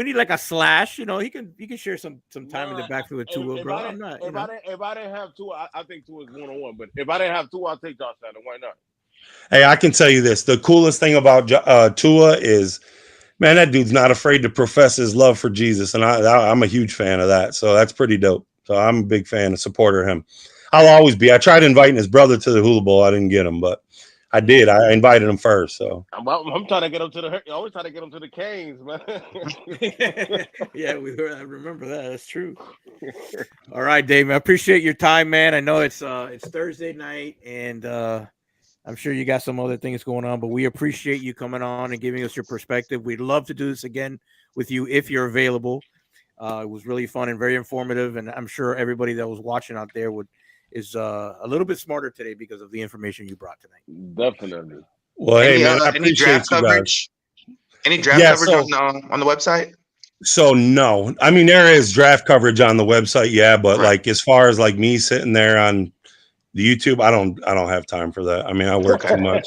need like a slash. You know, he can share some time in the backfield with Tua, bro. If I didn't have Tua, I think Tua is 1-on-1. But if I didn't have Tua, I'll take Josh Allen. Why not? Hey, I can tell you this. The coolest thing about Tua is, man, that dude's not afraid to profess his love for Jesus. And I'm a huge fan of that. So that's pretty dope. So I'm a big fan and supporter of him. I'll always be. I tried inviting his brother to the Hula Bowl. I didn't get him, but I did. I invited him first. So I'm trying to get him to I always try to get him to the Canes, man. Yeah, I remember that. That's true. All right, Dave. I appreciate your time, man. I know it's Thursday night, and I'm sure you got some other things going on, but we appreciate you coming on and giving us your perspective. We'd love to do this again with you if you're available. It was really fun and very informative, and I'm sure everybody that was watching out there would is a little bit smarter today because of the information you brought tonight. Definitely. Well, hey, Any, man, I any appreciate draft you guys. coverage? Any draft Yeah, coverage so- on the website? So no, I mean there is draft coverage on the website, yeah, but Right. like as far as like me sitting there on the YouTube, I don't have time for that. I mean, I work too much.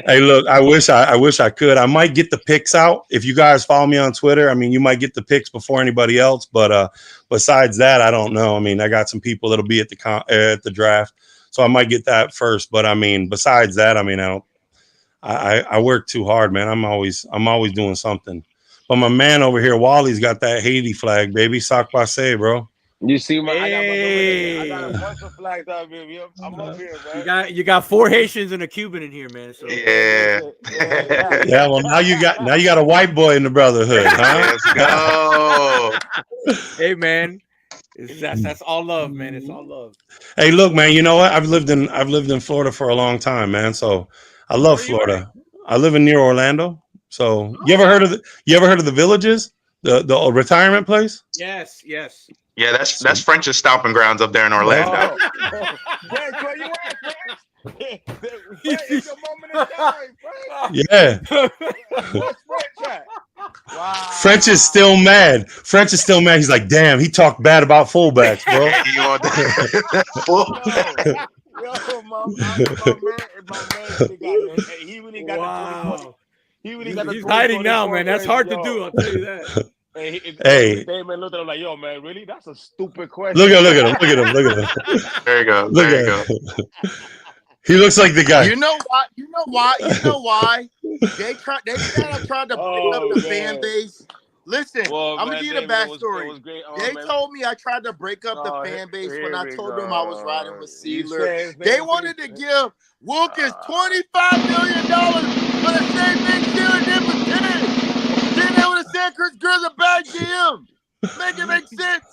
Hey, look, I wish I could. I might get the picks out if you guys follow me on Twitter. I mean, you might get the picks before anybody else, but besides that, I don't know. I mean, I got some people that'll be at the draft, so I might get that first. But I mean, besides that, I mean, I work too hard, man. I'm always doing something. But my man over here, Wally's got that Haiti flag, baby. Sock passe, bro. You see, I Hey. got a bunch of flags out here. I'm up here, man. You got 4 Haitians and a Cuban in here, man. So Yeah. Yeah, well now you got a white boy in the brotherhood, huh? Let's go. hey, man, that's all love, man. It's all love. Hey, look, man. You know what? I've lived in Florida for a long time, man. So I love Florida. I live near Orlando. So you ever heard of the Villages, the retirement place? Yes. Yeah, that's French's stomping grounds up there in Orlando. French, where you at, French? It's your moment in time, French. Yeah. Where's French at? Wow. French is still mad. He's like, damn, he talked bad about fullbacks, bro. You want that? Yo, my man, he really got the 20. He really got the He's hiding now, man. That's hard to do. I'll tell you that. Hey, man, looked at him like, yo, man, really? That's a stupid question. Look at him. There you go. There you go. He looks like the guy. You know why? They kind of tried to break up the fan base. Listen, I'm gonna give you the backstory. They told me I tried to break up the fan base when I told them I was riding with Sealer. They wanted to give Wilkins $25 million for the same thing Sealer did for 10. Then they would have said Chris Greer's a bad GM. Make it make sense.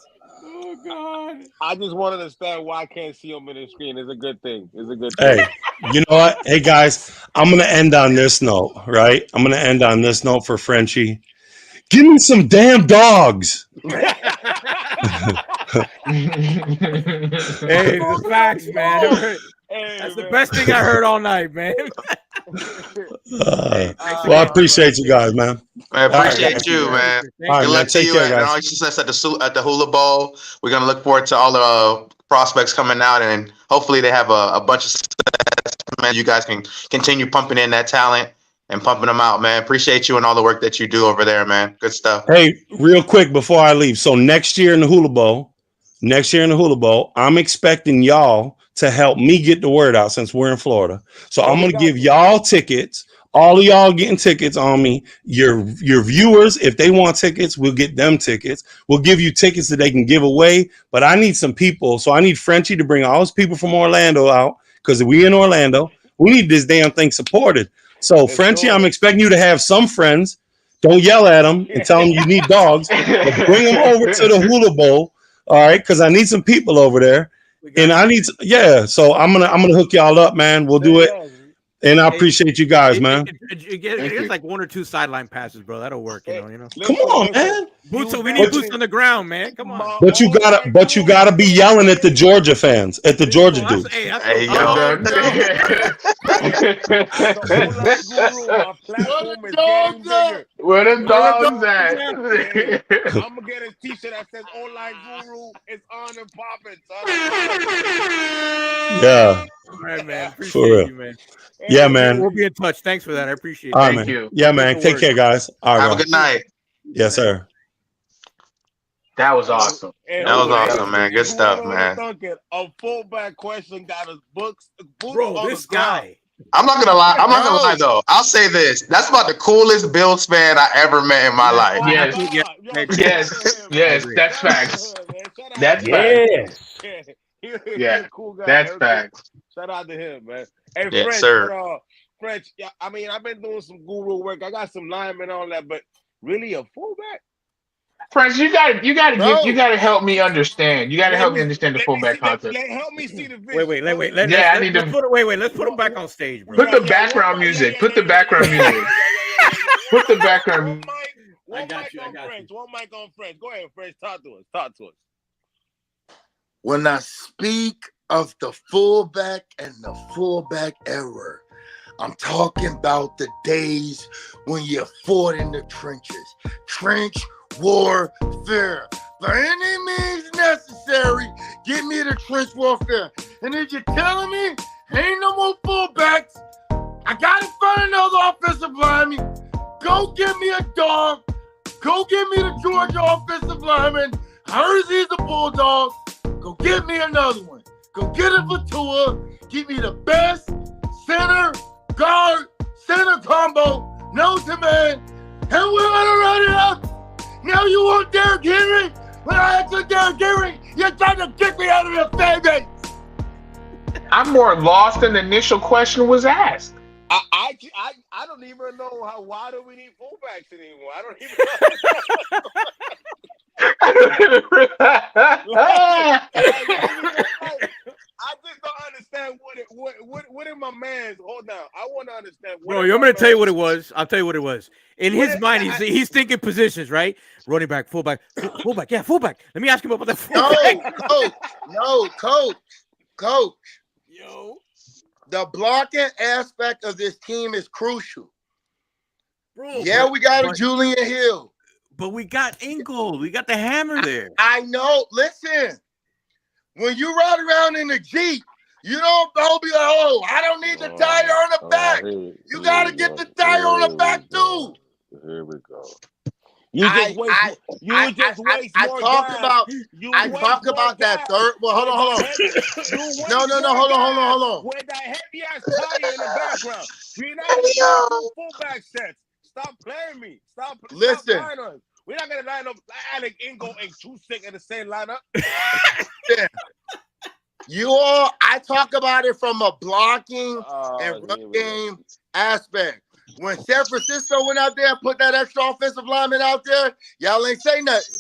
Oh God! I just want to understand why I can't see him in the screen. It's a good thing. Hey, you know what? Hey guys, I'm gonna end on this note, right? I'm gonna end on this note for Frenchie. Give me some damn dogs. Hey, the facts, man. That's the best thing I heard all night, man. Well, I appreciate you guys, man. I appreciate you, man. All right, Good man. luck to Take you care, and all your guys. success at the Hula Bowl. We're gonna look forward to all the prospects coming out, and hopefully they have a bunch of success. Man, you guys can continue pumping in that talent and pumping them out, man. Appreciate you and all the work that you do over there, man. Good stuff. Hey, real quick before I leave. So next year in the Hula Bowl, I'm expecting y'all to help me get the word out since we're in Florida. So I'm going to give y'all tickets. All of y'all getting tickets on me. Your viewers, if they want tickets, we'll get them tickets. We'll give you tickets that they can give away. But I need some people. So I need Frenchie to bring all his people from Orlando out because we in Orlando. We need this damn thing supported. So Frenchie, I'm expecting you to have some friends. Don't yell at them and tell them you need dogs. But bring them over to the Hula Bowl. All right, because I need some people over there. And I need so I'm gonna hook y'all up, man. We'll do it. And I appreciate you guys, man. It's like 1 or 2 sideline passes, bro. That'll work, you know. Come on, man. We need boots on the ground, man. Come on. But you gotta be yelling at the Georgia fans, at the Georgia dudes. Hey, Where the dogs at? I'm gonna get a t-shirt that says "O-line Guru." It's on and popping, son. Yeah. All right, man. For Appreciate real. you, man. Yeah, man. We'll be in touch. Thanks for that. I appreciate it. All right, Thank man. you. Yeah, man. Take care, guys. All right, Have a bro. good night. Yes, sir. That was awesome. That was awesome, man. Good stuff, man. A fullback question got us books. Bro, this guy. I'm not gonna lie though. I'll say this. That's about the coolest Bills fan I ever met in my life. Yes, that's facts. That's facts. Yeah, cool guy. that's facts. Shout out to him, man. Hey, Yes, French, sir. French. Yeah, I mean, I've been doing some guru work. I got some linemen on that, but really a fullback? Friends, you gotta help me understand. You gotta help me understand the fullback concept. Help me see the video. Wait. Let's put him back on stage, bro. Put the background music. Put the background music. Put the background. One mic on French. Go ahead, French. Talk to us. When I speak of the fullback and the fullback era. I'm talking about the days when you fought in the trenches. Trench warfare. By any means necessary, give me the trench warfare. And if you're telling me ain't no more fullbacks, I gotta find another offensive lineman. Go give me a dog. Go give me the Georgia offensive lineman. I heard he's a bulldog. Go get me another one. Go get it for Tua. Give me the best center, guard, center combo, nose to man. And we're gonna run it up. Now you want Derrick Henry? When I asked for Derrick Henry, you're trying to kick me out of the fan base. I'm more lost than the initial question was asked. I don't even know why do we need fullbacks anymore? I don't even know. I just don't understand what in my man's. Hold on, I want to understand. Bro, I'm going to tell you what it was. I'll tell you what it was. In his mind, he's thinking positions, right? Running back, fullback, yeah, fullback. Let me ask him about that fullback. Coach. Yo. The blocking aspect of this team is crucial. Bro, yeah, we got a Julian Hill. But we got Ingold. We got the hammer there. I know. Listen, when you ride around in the Jeep, you don't be like, oh, I don't need the tire on the back. You got to get the tire on the back, too. Here we go. I talk about that third. Well, hold on. No, hold on. With that heavy ass tire in the background. We're not doing fullback sets. Stop playing me. Listen. We're not gonna line up Alec Ingold and Chusick in the same lineup. I talk about it from a blocking and run game aspect. When San Francisco went out there and put that extra offensive lineman out there, y'all ain't say nothing.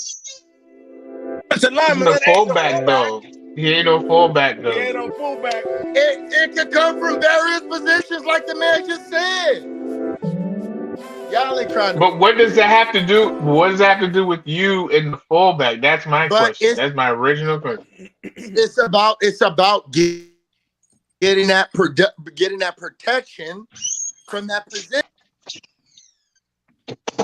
It's a lineman. He's no fullback, though. He ain't no fullback, though. He ain't no fullback. It could come from various positions, like the man just said. Y'all ain't trying to. But what does that have to do? What does that have to do with you and the fullback? That's my question. That's my original question. It's about getting that protection from that position.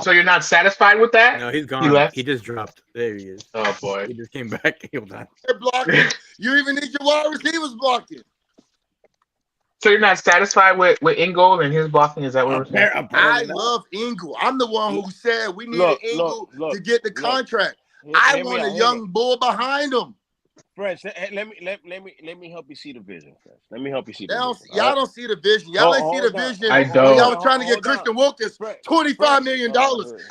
So you're not satisfied with that? No, he's gone. He left? He just dropped. There he is. Oh boy. He just came back. Hold on. They're blocking. You even need your wide receivers blocking. So you're not satisfied with Ingold and his blocking? Is that what we're saying? I love Ingold. I'm the one who said we needed Ingold to get the contract. I want a young bull behind him. French, let me help you see the vision, French. Let me help you see the vision. Y'all don't see the vision. Y'all ain't see the vision. I don't. Y'all were trying to get Christian Wilkins $25 million.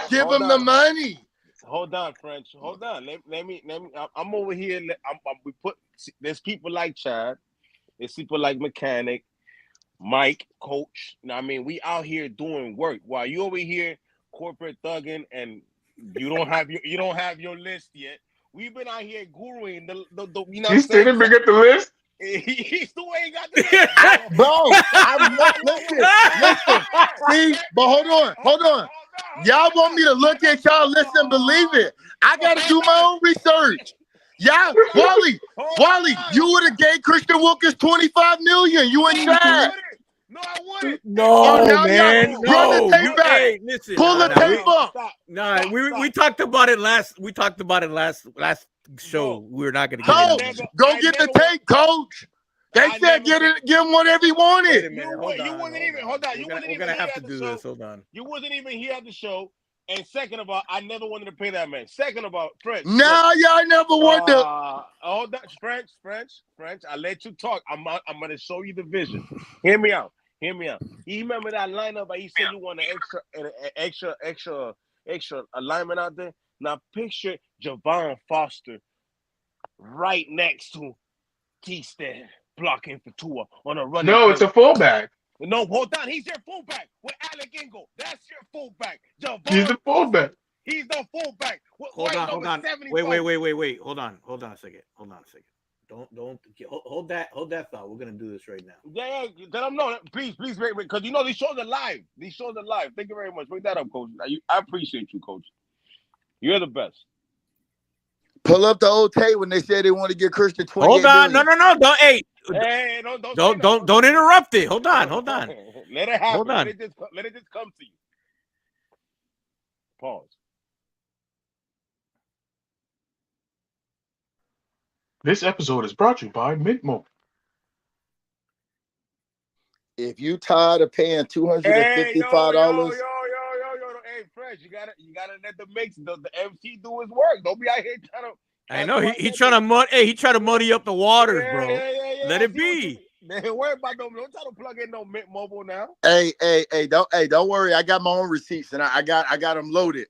Give him the money. Hold on, French. Hold on. Let me. I'm over here. There's people like Chad. There's people like Mechanic, Mike, Coach. You know what I mean? We out here doing work while you over here corporate thugging and you don't have your list yet. We've been out here guruing the you know. You still didn't bring up the list? He still ain't got the list. Bro, I'm not listen. See, but hold on. Y'all want me to look at y'all list and believe it. I gotta do my own research. Yeah, Wally, you would have gave Christian Wilkins $25 million. You ain't that. No, I wouldn't. No, man. Run the tape back. Hey, listen. Pull the tape up. Nah, we talked about it last. We talked about it last show. We were not going to get Coach, it. go get the tape, Coach. They said give him whatever he wanted. You wasn't even. Hold on. You wasn't even. We're gonna have to do this. Hold on. You wasn't even here at the show. And second of all, I never wanted to pay that man. Second of all, French. No, y'all never want to. Oh, that's French. I let you talk. I'm gonna show you the vision. Hear me out. You remember that lineup? He said you want an extra alignment out there. Now picture Javon Foster right next to T-Stan blocking for Tua on a running. No, it's a fullback. No, hold on. He's your fullback with Alec Ingold. That's your fullback. He's the fullback. He's the fullback. Hold on. Wait. Hold on a second. Don't hold that thought. We're gonna do this right now. Yeah. Let them know. Please, wait, because you know these shows are live. Thank you very much. Bring that up, Coach. I appreciate you, Coach. You're the best. Pull up the old tape when they said they want to get Christian 28 Hold on. million. No. Don't. Hey, Hey, don't interrupt it. Hold on. Let it happen. Hold on. Let it just come to you. Pause. This episode is brought to you by Mint Mobile. If you tired of paying $255, hey, Fresh, you gotta let the mix, the MC do his work. Don't be out here trying to. I know he trying to muddy up the waters, bro. Let it be. Don't worry about them. Don't try to plug in no Mint Mobile now. Hey, don't worry. I got my own receipts and I got them loaded.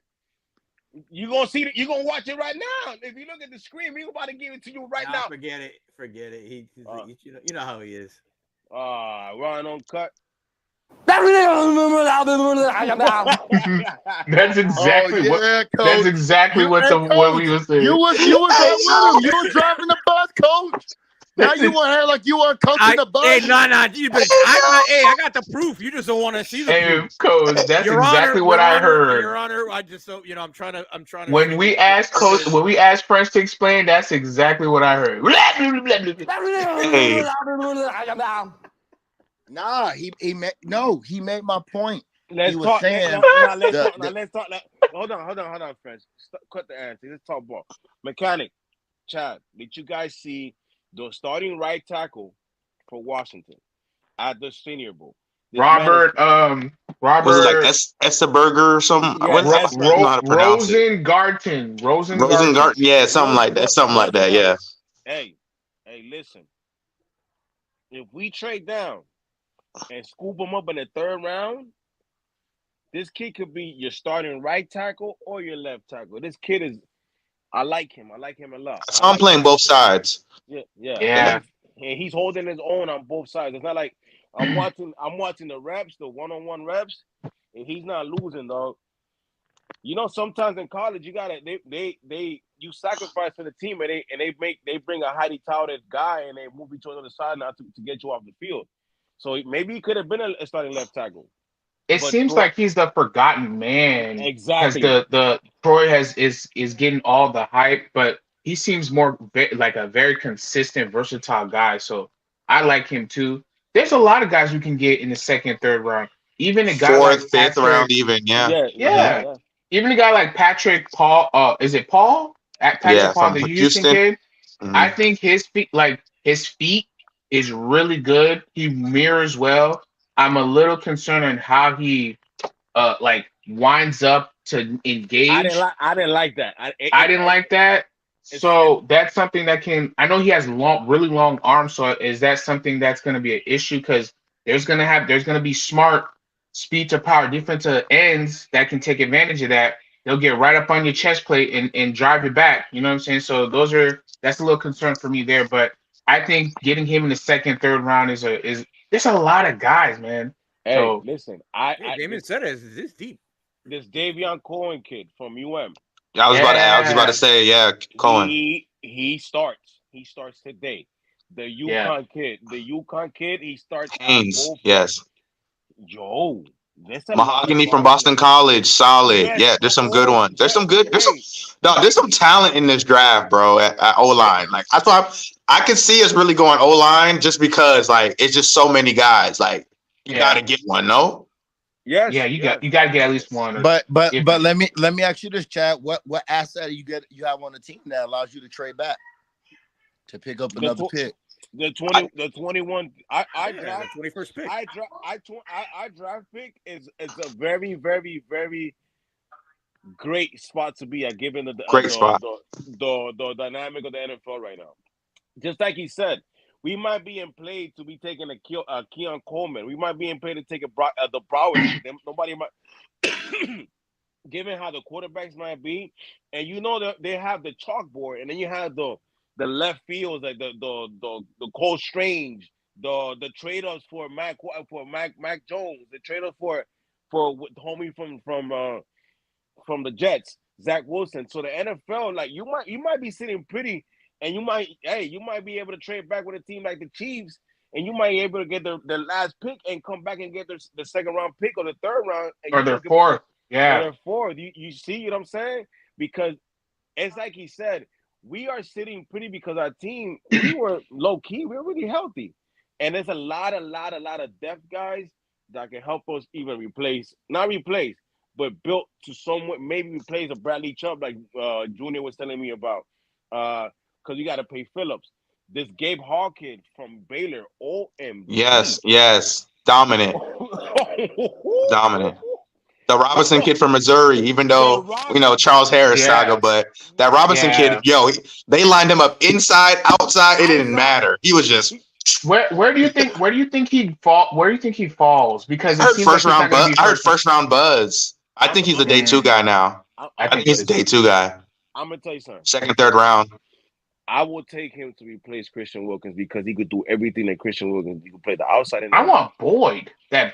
You gonna see it. You gonna watch it right now. If you look at the screen, we about to give it to you right now. Forget it. You know how he is. Ryan on cut. That's exactly what we were saying. You was with him. You was driving the bus, coach. Now you want to have like you are coaching the bus. Hey, I got the proof. You just don't want to see the proof. Coach, that's exactly what I heard. Your Honor, I just so I'm trying to. When we asked Fresh to explain, that's exactly what I heard. Nah, he made my point. Let's talk. Hold on, Fresh. Cut the answer. Let's talk ball. Mechanic, Chad, did you guys see the starting right tackle for Washington at the Senior Bowl? Robert was it like Esteberger or something? Rosengarten. Yeah, something like that. Yeah. Hey, listen. If we trade down and scoop him up in the third round, this kid could be your starting right tackle or your left tackle. This kid is. I like him a lot. So I'm playing both sides. Yeah. And he's holding his own on both sides. It's not like I'm watching the reps, the one-on-one reps, and he's not losing, dog. You know, sometimes in college you you sacrifice for the team and they bring a highly touted guy and they move each other to the side now to get you off the field. So maybe he could have been a starting left tackle. It seems like he's the forgotten man. Exactly. Because the Troy is getting all the hype, but he seems more like a very consistent, versatile guy. So I like him too. There's a lot of guys you can get in the second, third round. Even a guy fourth, like fifth round, even. Yeah. Even a guy like Patrick Paul. Is it Paul? Patrick Paul, the Houston kid. Mm-hmm. I think his feet is really good. He mirrors well. I'm a little concerned on how he winds up to engage. I didn't like that. I didn't like that. So that's something that I know he has really long arms. So is that something that's going to be an issue? Because there's going to be smart speed to power defensive ends that can take advantage of that. They'll get right up on your chest plate and drive you back. You know what I'm saying? So that's a little concern for me there. But I think getting him in the second, third round is there's a lot of guys, man. Hey, listen, Damon said it. Is this deep? This Davion Cohen kid from UM. I was about to say, Cohen. He starts. He starts today. The UConn kid. He starts. Haynes, yes. Yo, Mahogany from Boston College, solid. Yes. Yeah, there's some good ones. There's some talent in this draft, bro. At O-line, like I thought, I could see us really going O-line just because, like, it's just so many guys. Like, you got to get one, no? Yes. Yeah, you got to get at least one. But let me ask you this, Chad. What asset you have on the team that allows you to trade back to pick up another pick? The 21. I draft 21st pick. I draft pick is a very, very, very great spot to be at, given the dynamic of the NFL right now. Just like he said, we might be in play to be taking a Keon Coleman. We might be in play to take the Broward. Nobody might, given how the quarterbacks might be, and you know that they have the chalkboard, and then you have the left fields, like the Cole Strange, the trade-offs for Mac Jones, the trade-off for homie from the Jets, Zach Wilson. So the NFL, like you might be sitting pretty. And you might be able to trade back with a team like the Chiefs, and you might be able to get the last pick and come back and get the second round pick or the third round. Or their fourth. Yeah. Or their fourth. You see what I'm saying? Because it's like he said, we are sitting pretty because our team, we were low key, we're really healthy. And there's a lot of depth guys that can help us even not replace, but built to somewhat maybe replace a Bradley Chubb like Junior was telling me about. Because you got to pay Phillips. This Gabe Hall kid from Baylor, OMG. Yes. Dominant. The Robinson kid from Missouri, even though, Charles Harris saga, but that Robinson kid, they lined him up inside, outside. It didn't matter. He was just. Where do you think he'd fall? Where do you think he falls? Because I heard first round buzz. I think he's a day 2 guy now. I think he's a day 2 guy. I'm gonna tell you something. Second, third round. I will take him to replace Christian Wilkins because he could do everything that Christian Wilkins. He could play the outside. I want Boyd. That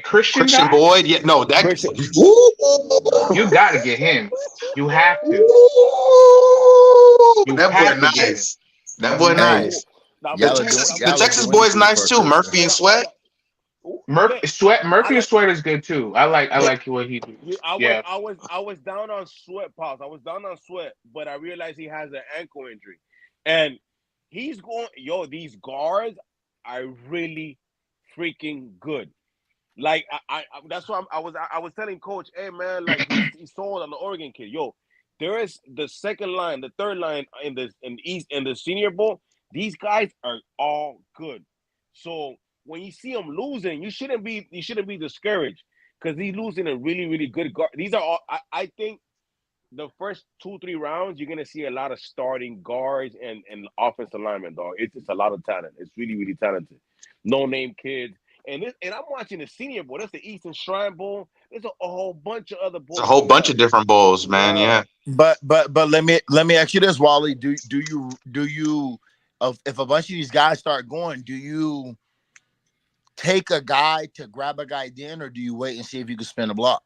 Christian guy? Boyd. Yeah, no, that Christian. You got to get him. You have to. That boy nice. That boy nice. The Texas boy is nice too. Murphy and Sweat. Murphy and Sweat is good too. I like what he do. I was down on Sweat, Pops. I was down on Sweat, but I realized he has an ankle injury, and he's going. These guards are really freaking good. Like I that's why I was telling Coach, hey man, like he sold on the Oregon kid. There is the second line, the third line in the East in the Senior Bowl. These guys are all good. So when you see him losing, you shouldn't be discouraged because he's losing a really, really good guard. These are all I think the first 2-3 rounds, you're gonna see a lot of starting guards and offensive linemen, dog. It's just a lot of talent. It's really, really talented. No name kids. And I'm watching the Senior Bowl. That's the Eastern Shrine Bowl. There's a whole bunch of other bowls. It's a whole bunch of different bowls, man. Yeah. But let me ask you this, Wally. Do you if a bunch of these guys start going, do you take a guy to grab a guy then, or do you wait and see if you can spin a block?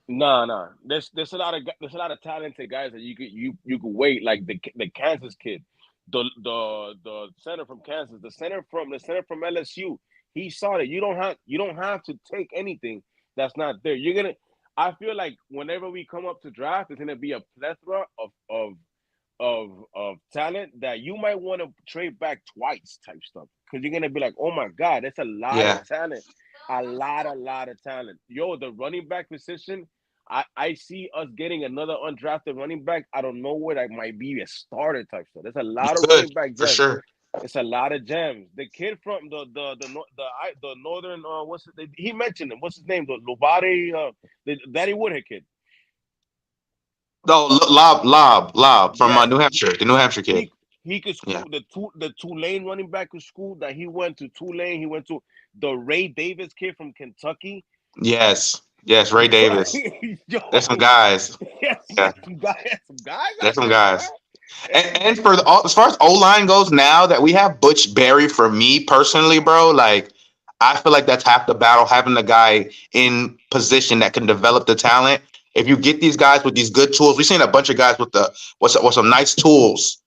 No. There's a lot of talented guys that you could wait, like the Kansas kid, the center from Kansas, the center from LSU. He saw that you don't have to take anything that's not there. I feel like whenever we come up to draft, there's gonna be a plethora of talent that you might want to trade back twice type stuff, because you're gonna be like, oh my God, that's a lot of talent, a lot of talent. The running back position, I see us getting another undrafted running back out of nowhere that might be a starter type stuff. There's a lot of running back gems. For sure. It's a lot of gems. The kid from the northern he mentioned him. What's his name? The Lobari, the Danny Woodhead kid. No, Lob from New Hampshire. The New Hampshire kid. He could school the Tulane running back who school that he went to Tulane. He went to the Ray Davis kid from Kentucky. Yes, Ray Davis. There's some guys. There's some guys. And for as far as O-line goes, now that we have Butch Berry, for me personally, bro, like I feel like that's half the battle, having the guy in position that can develop the talent. If you get these guys with these good tools, we've seen a bunch of guys with some nice tools,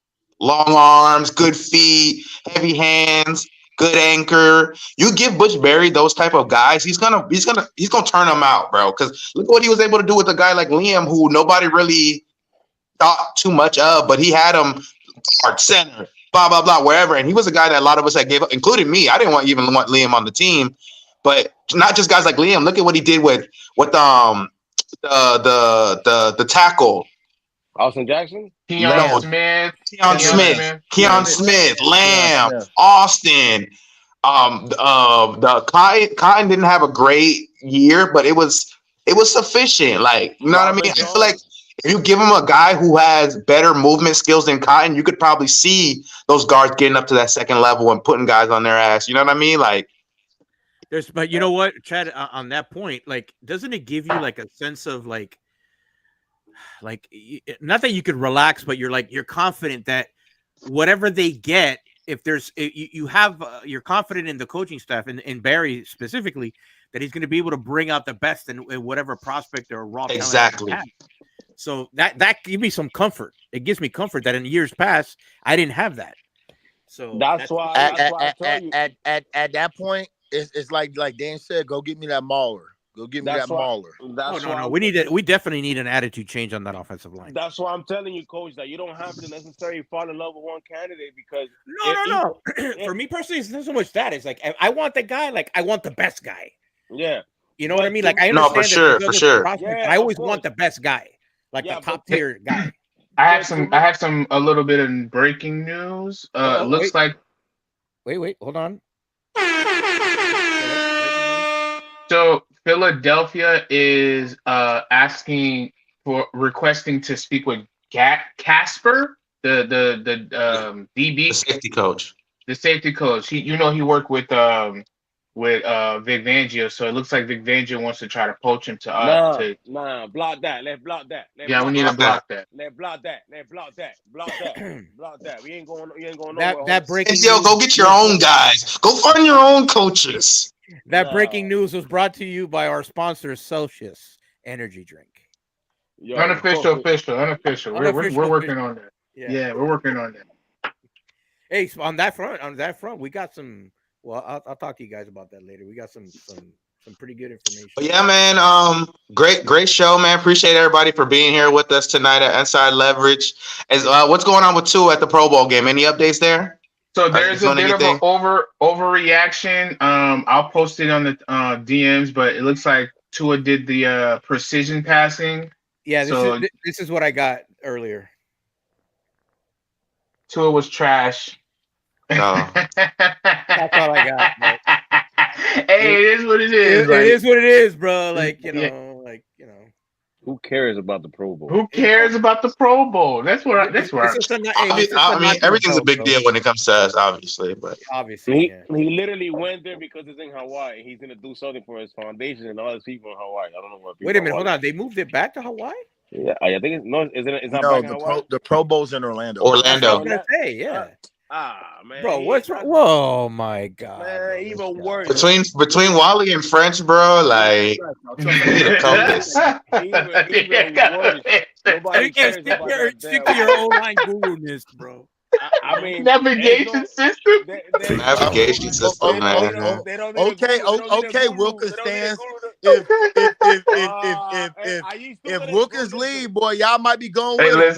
long arms, good feet, heavy hands, good anchor. You give Butch Berry those type of guys, he's gonna turn them out, bro. Because look what he was able to do with a guy like Liam, who nobody really thought too much of, but he had him guard, center, blah blah blah, wherever, and he was a guy that a lot of us had gave up, including me. I didn't even want Liam on the team, but not just guys like Liam. Look at what he did with the tackle. Austin Jackson? Keon Smith, Lamb, Austin. The Cotton didn't have a great year, but it was sufficient. Like, you know what I mean? I feel like if you give him a guy who has better movement skills than Cotton, you could probably see those guards getting up to that second level and putting guys on their ass. You know what I mean? Like, but you know what, Chad, on that point, like, doesn't it give you like a sense of like not that you could relax, but you're confident that whatever they get, you're confident in the coaching staff and in Barry specifically, that he's going to be able to bring out the best in whatever prospect or raw talent. Exactly. So that gives me some comfort. It gives me comfort that in years past I didn't have that. So that's why I tell you. At that point, it's like Dan said, go get me that Mauler. Go get me that Mauler. No. We definitely need an attitude change on that offensive line. That's why I'm telling you, Coach, that you don't have to necessarily fall in love with one candidate because No. For me personally, it's not so much that. It's like I want the guy. Like I want the best guy. Yeah. You know what I mean? Like I understand for sure. Yeah, I always want the best guy, like the top tier guy. I have a little bit of breaking news. Looks like. Wait, hold on. So Philadelphia is requesting to speak with Casper, the DB, the safety coach. The safety coach. He worked with Vic Fangio, so it looks like Vic Fangio wants to try to poach him to block that. Let's block that. We need to block that. Let's block that. Block that. Block that. We ain't going nowhere. That breaking news. Go get your own guys. Go find your own coaches. That breaking news was brought to you by our sponsor, Celsius Energy Drink. Unofficial. We're working on that. Yeah, we're working on that. Hey, so on that front, we got some. Well, I'll talk to you guys about that later. We got some pretty good information. But yeah, man. Great show, man. Appreciate everybody for being here with us tonight at Inside Leverage. What's going on with Tua at the Pro Bowl game? Any updates there? So there's a bit of an overreaction. I'll post it on the DMs, but it looks like Tua did the precision passing. Yeah, this is what I got earlier. Tua was trash. No. That's all I got. Hey, it is what it is. It is what it is, bro. Who cares about the Pro Bowl? Who cares about the Pro Bowl? That's where. I mean, everything's a big deal when it comes to us, obviously. But obviously, he literally went there because it's in Hawaii. He's gonna do something for his foundation and all his people in Hawaii. I don't know what. Wait a minute, hold on. They moved it back to Hawaii? Yeah, I think it's not back in Hawaii. The Pro Bowl's in Orlando. Orlando. I'm gonna say, yeah. Man, bro, what's wrong? Whoa, my God, man, even worse. Between Wally and French, bro, like you need to cope this. Even worse. Nobody cares about that. Stick to your online Google-ness, bro. I mean, navigation system. Navigation system, man. Okay, Wilkins stands. If Wilkins leave, boy, y'all might be going with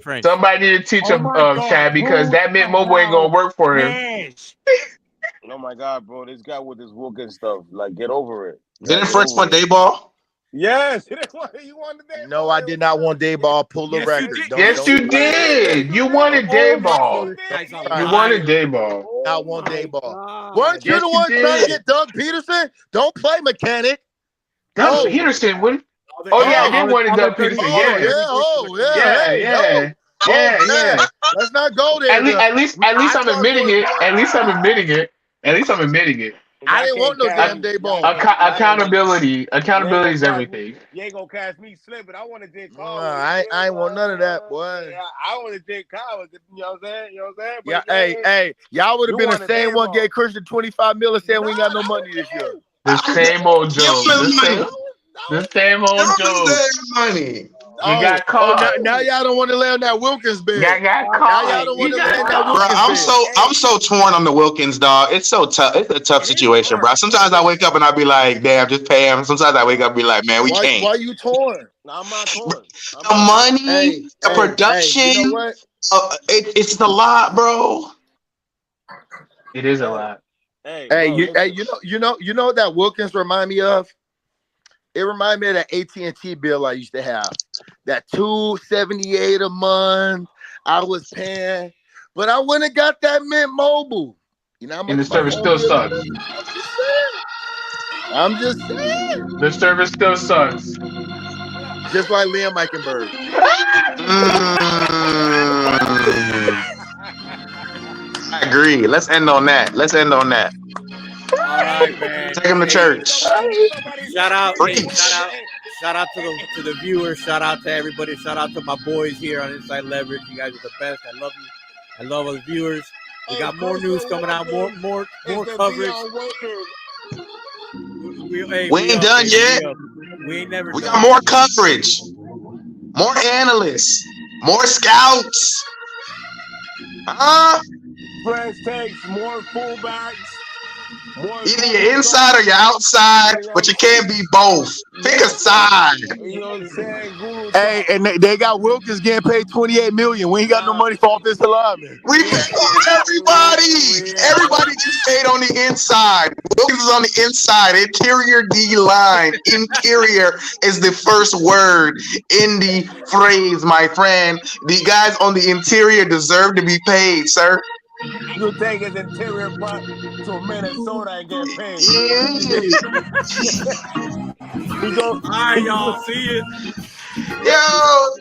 French. Somebody need to teach him, Chad, because that Mint Mobile ain't gonna work for him. Oh my God, bro, this guy with this Wilkins stuff, like, get over it. Didn't French want Dayball? Yes, you wanted Dayball. No, I did not want Dayball. Pull the record. Yes, you did. You wanted Dayball. You wanted Dayball. I want Dayball. Weren't you the one trying to get Doug Peterson? Don't play mechanic. Doug Peterson would. Oh yeah, I did want Doug Peterson. Yeah. Let's not go there. At least I'm admitting it. At least I'm admitting it. I didn't want no damn Dayball. Accountability is everything. You ain't gonna catch me slipping. I want to Dick Kyle. I ain't want none of that, boy. Yeah, I want to Dick Kyle. You know what I'm saying? Yeah, hey, y'all would have been the same one gave Christian $25 million saying we ain't got no money this year. The same old joke. The same old joke. Money. You got caught. Now y'all don't want to lay on that Wilkins bed. Got caught. Now y'all don't want to lay on that Wilkins bed. I'm so torn on the Wilkins, dog. It's so tough. It's a tough situation, bro. Sometimes I wake up and I be like, damn, just pay him. Sometimes I wake up and be like, man, we can't. Why you torn? No, I'm not torn. The money, the production. Hey, you know what? It's a lot, bro. It is a lot. You know what that Wilkins remind me of? It reminded me of that AT&T bill I used to have. That $278 a month I was paying, but I went and got that Mint Mobile. You know, and the service still sucks. I'm just saying. The service still sucks. Just like Liam Eichenberg. I agree. Let's end on that. All right, man. Take him to church. Shout out to the viewers. Shout out to everybody. Shout out to my boys here on Inside Leverage. You guys are the best. I love you. I love our viewers. We got more news coming out. More coverage. We ain't done yet. We ain't never. We got more coverage. More analysts. More scouts. Fresh takes, more fullbacks. Either you're inside or you're outside, but you can't be both. Pick a side. You know what I'm saying? Guru Hey, talk. and they got Wilkins getting paid $28 million. We ain't got no money for offensive linemen. We paid everybody. Everybody gets paid on the inside. Wilkins is on the inside. Interior D line. Interior is the first word in the phrase, my friend. The guys on the interior deserve to be paid, sir. You take his interior part to Minnesota and get paid. All right, y'all. See you. Yo.